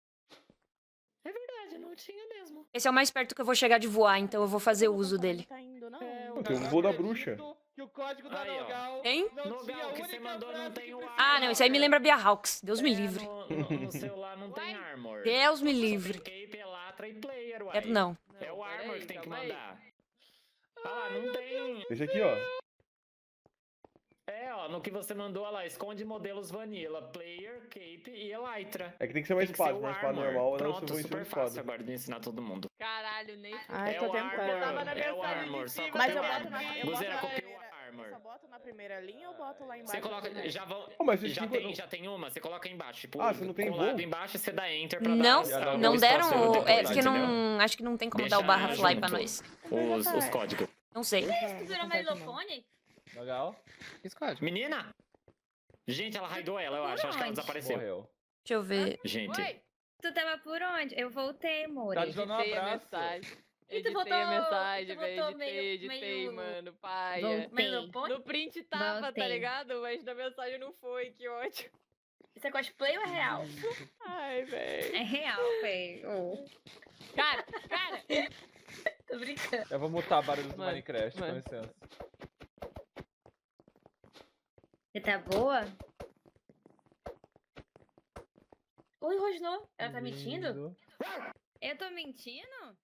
[SPEAKER 7] É verdade, não tinha mesmo.
[SPEAKER 2] Esse é o mais perto que eu vou chegar de voar, então eu vou fazer uso dele.
[SPEAKER 3] Tá indo, não.
[SPEAKER 8] Tem um voo da bruxa.
[SPEAKER 5] Que o código da
[SPEAKER 7] Aí, ó.
[SPEAKER 5] Nogal
[SPEAKER 2] Tem?
[SPEAKER 5] não
[SPEAKER 7] Nogal,
[SPEAKER 5] tinha a
[SPEAKER 7] o que
[SPEAKER 5] única
[SPEAKER 7] você mandou não
[SPEAKER 5] frase
[SPEAKER 7] tem
[SPEAKER 5] que
[SPEAKER 7] o
[SPEAKER 5] precisava.
[SPEAKER 2] Ah, não, isso aí me lembra Bia Hawks. Deus me
[SPEAKER 7] É,
[SPEAKER 2] livre.
[SPEAKER 7] No celular não tem armor.
[SPEAKER 2] Deus me
[SPEAKER 7] Só
[SPEAKER 2] livre.
[SPEAKER 7] tem cape, elatra e player, uai.
[SPEAKER 2] Quero não.
[SPEAKER 7] É o armor
[SPEAKER 3] peraí,
[SPEAKER 7] que tem que
[SPEAKER 3] calma aí.
[SPEAKER 7] mandar. Ah lá, não tem.
[SPEAKER 8] Esse aqui, ó.
[SPEAKER 7] É, ó, no que você mandou, olha lá, esconde modelos vanilla, player, cape e elytra.
[SPEAKER 8] É que tem que ser uma
[SPEAKER 7] Tem que ser
[SPEAKER 8] espada.
[SPEAKER 7] o
[SPEAKER 8] Uma espada
[SPEAKER 7] armor.
[SPEAKER 8] normal, eu não
[SPEAKER 7] Pronto,
[SPEAKER 8] vou ensinar
[SPEAKER 7] super
[SPEAKER 8] espada.
[SPEAKER 7] fácil agora de ensinar todo mundo.
[SPEAKER 3] Caralho, nem
[SPEAKER 6] Ai,
[SPEAKER 7] é
[SPEAKER 6] tô
[SPEAKER 7] o
[SPEAKER 6] tentando.
[SPEAKER 7] armor,
[SPEAKER 3] Tava na
[SPEAKER 7] é o
[SPEAKER 3] mensagem de
[SPEAKER 7] armor, só
[SPEAKER 3] cima.
[SPEAKER 7] copia
[SPEAKER 6] Mas
[SPEAKER 7] o
[SPEAKER 6] eu boto
[SPEAKER 7] armor.
[SPEAKER 6] na, eu boto
[SPEAKER 7] Guzeira,
[SPEAKER 6] na
[SPEAKER 7] copia o
[SPEAKER 6] primeira. Eu
[SPEAKER 7] armor.
[SPEAKER 6] só boto na primeira linha ou boto lá embaixo?
[SPEAKER 7] Você coloca,
[SPEAKER 6] também?
[SPEAKER 7] já vão,
[SPEAKER 8] Oh, mas esse
[SPEAKER 7] já,
[SPEAKER 8] tipo
[SPEAKER 7] tem,
[SPEAKER 8] não-
[SPEAKER 7] já tem uma, você coloca embaixo, tipo,
[SPEAKER 8] Ah, você não tem
[SPEAKER 7] colado
[SPEAKER 8] voo?
[SPEAKER 7] embaixo, você dá enter pra
[SPEAKER 2] Não,
[SPEAKER 7] dar o
[SPEAKER 2] não
[SPEAKER 7] espaço
[SPEAKER 2] deram.
[SPEAKER 7] depois,
[SPEAKER 2] É porque
[SPEAKER 7] entendeu?
[SPEAKER 2] não. Acho que não tem como dar o
[SPEAKER 7] Deixa
[SPEAKER 2] barra fly pra
[SPEAKER 7] junto.
[SPEAKER 2] nós.
[SPEAKER 7] Os códigos.
[SPEAKER 2] Não sei.
[SPEAKER 4] Vocês viram uma ilofone?
[SPEAKER 5] Nogal?
[SPEAKER 7] Menina! Gente, ela raidou ela, eu acho. Acho que ela
[SPEAKER 4] Onde?
[SPEAKER 7] desapareceu.
[SPEAKER 5] Morreu.
[SPEAKER 2] Deixa eu ver.
[SPEAKER 7] Gente.
[SPEAKER 3] Oi,
[SPEAKER 4] Tu tava por onde? Eu voltei, amor.
[SPEAKER 5] Tá de- Dando um
[SPEAKER 3] editei a
[SPEAKER 5] abraço.
[SPEAKER 3] mensagem.
[SPEAKER 4] E tu
[SPEAKER 3] Editei a
[SPEAKER 4] botou-
[SPEAKER 3] mensagem,
[SPEAKER 4] tu
[SPEAKER 3] velho.
[SPEAKER 4] botou
[SPEAKER 3] Editei,
[SPEAKER 4] meio-
[SPEAKER 3] mano. Paia.
[SPEAKER 4] Voltei.
[SPEAKER 3] No print tava, tá
[SPEAKER 4] Voltei.
[SPEAKER 3] ligado? Mas na mensagem não foi, que ótimo.
[SPEAKER 4] Isso é cosplay ou é real?
[SPEAKER 3] Ai, velho.
[SPEAKER 4] É real, velho.
[SPEAKER 3] Cara,
[SPEAKER 4] Tô brincando.
[SPEAKER 5] Eu vou mutar barulho do
[SPEAKER 3] Mano,
[SPEAKER 5] Minecraft, com
[SPEAKER 3] mano.
[SPEAKER 5] licença.
[SPEAKER 4] Você tá boa? Oi, rosnou. Ela tá mentindo?
[SPEAKER 5] Lindo.
[SPEAKER 4] Eu tô mentindo?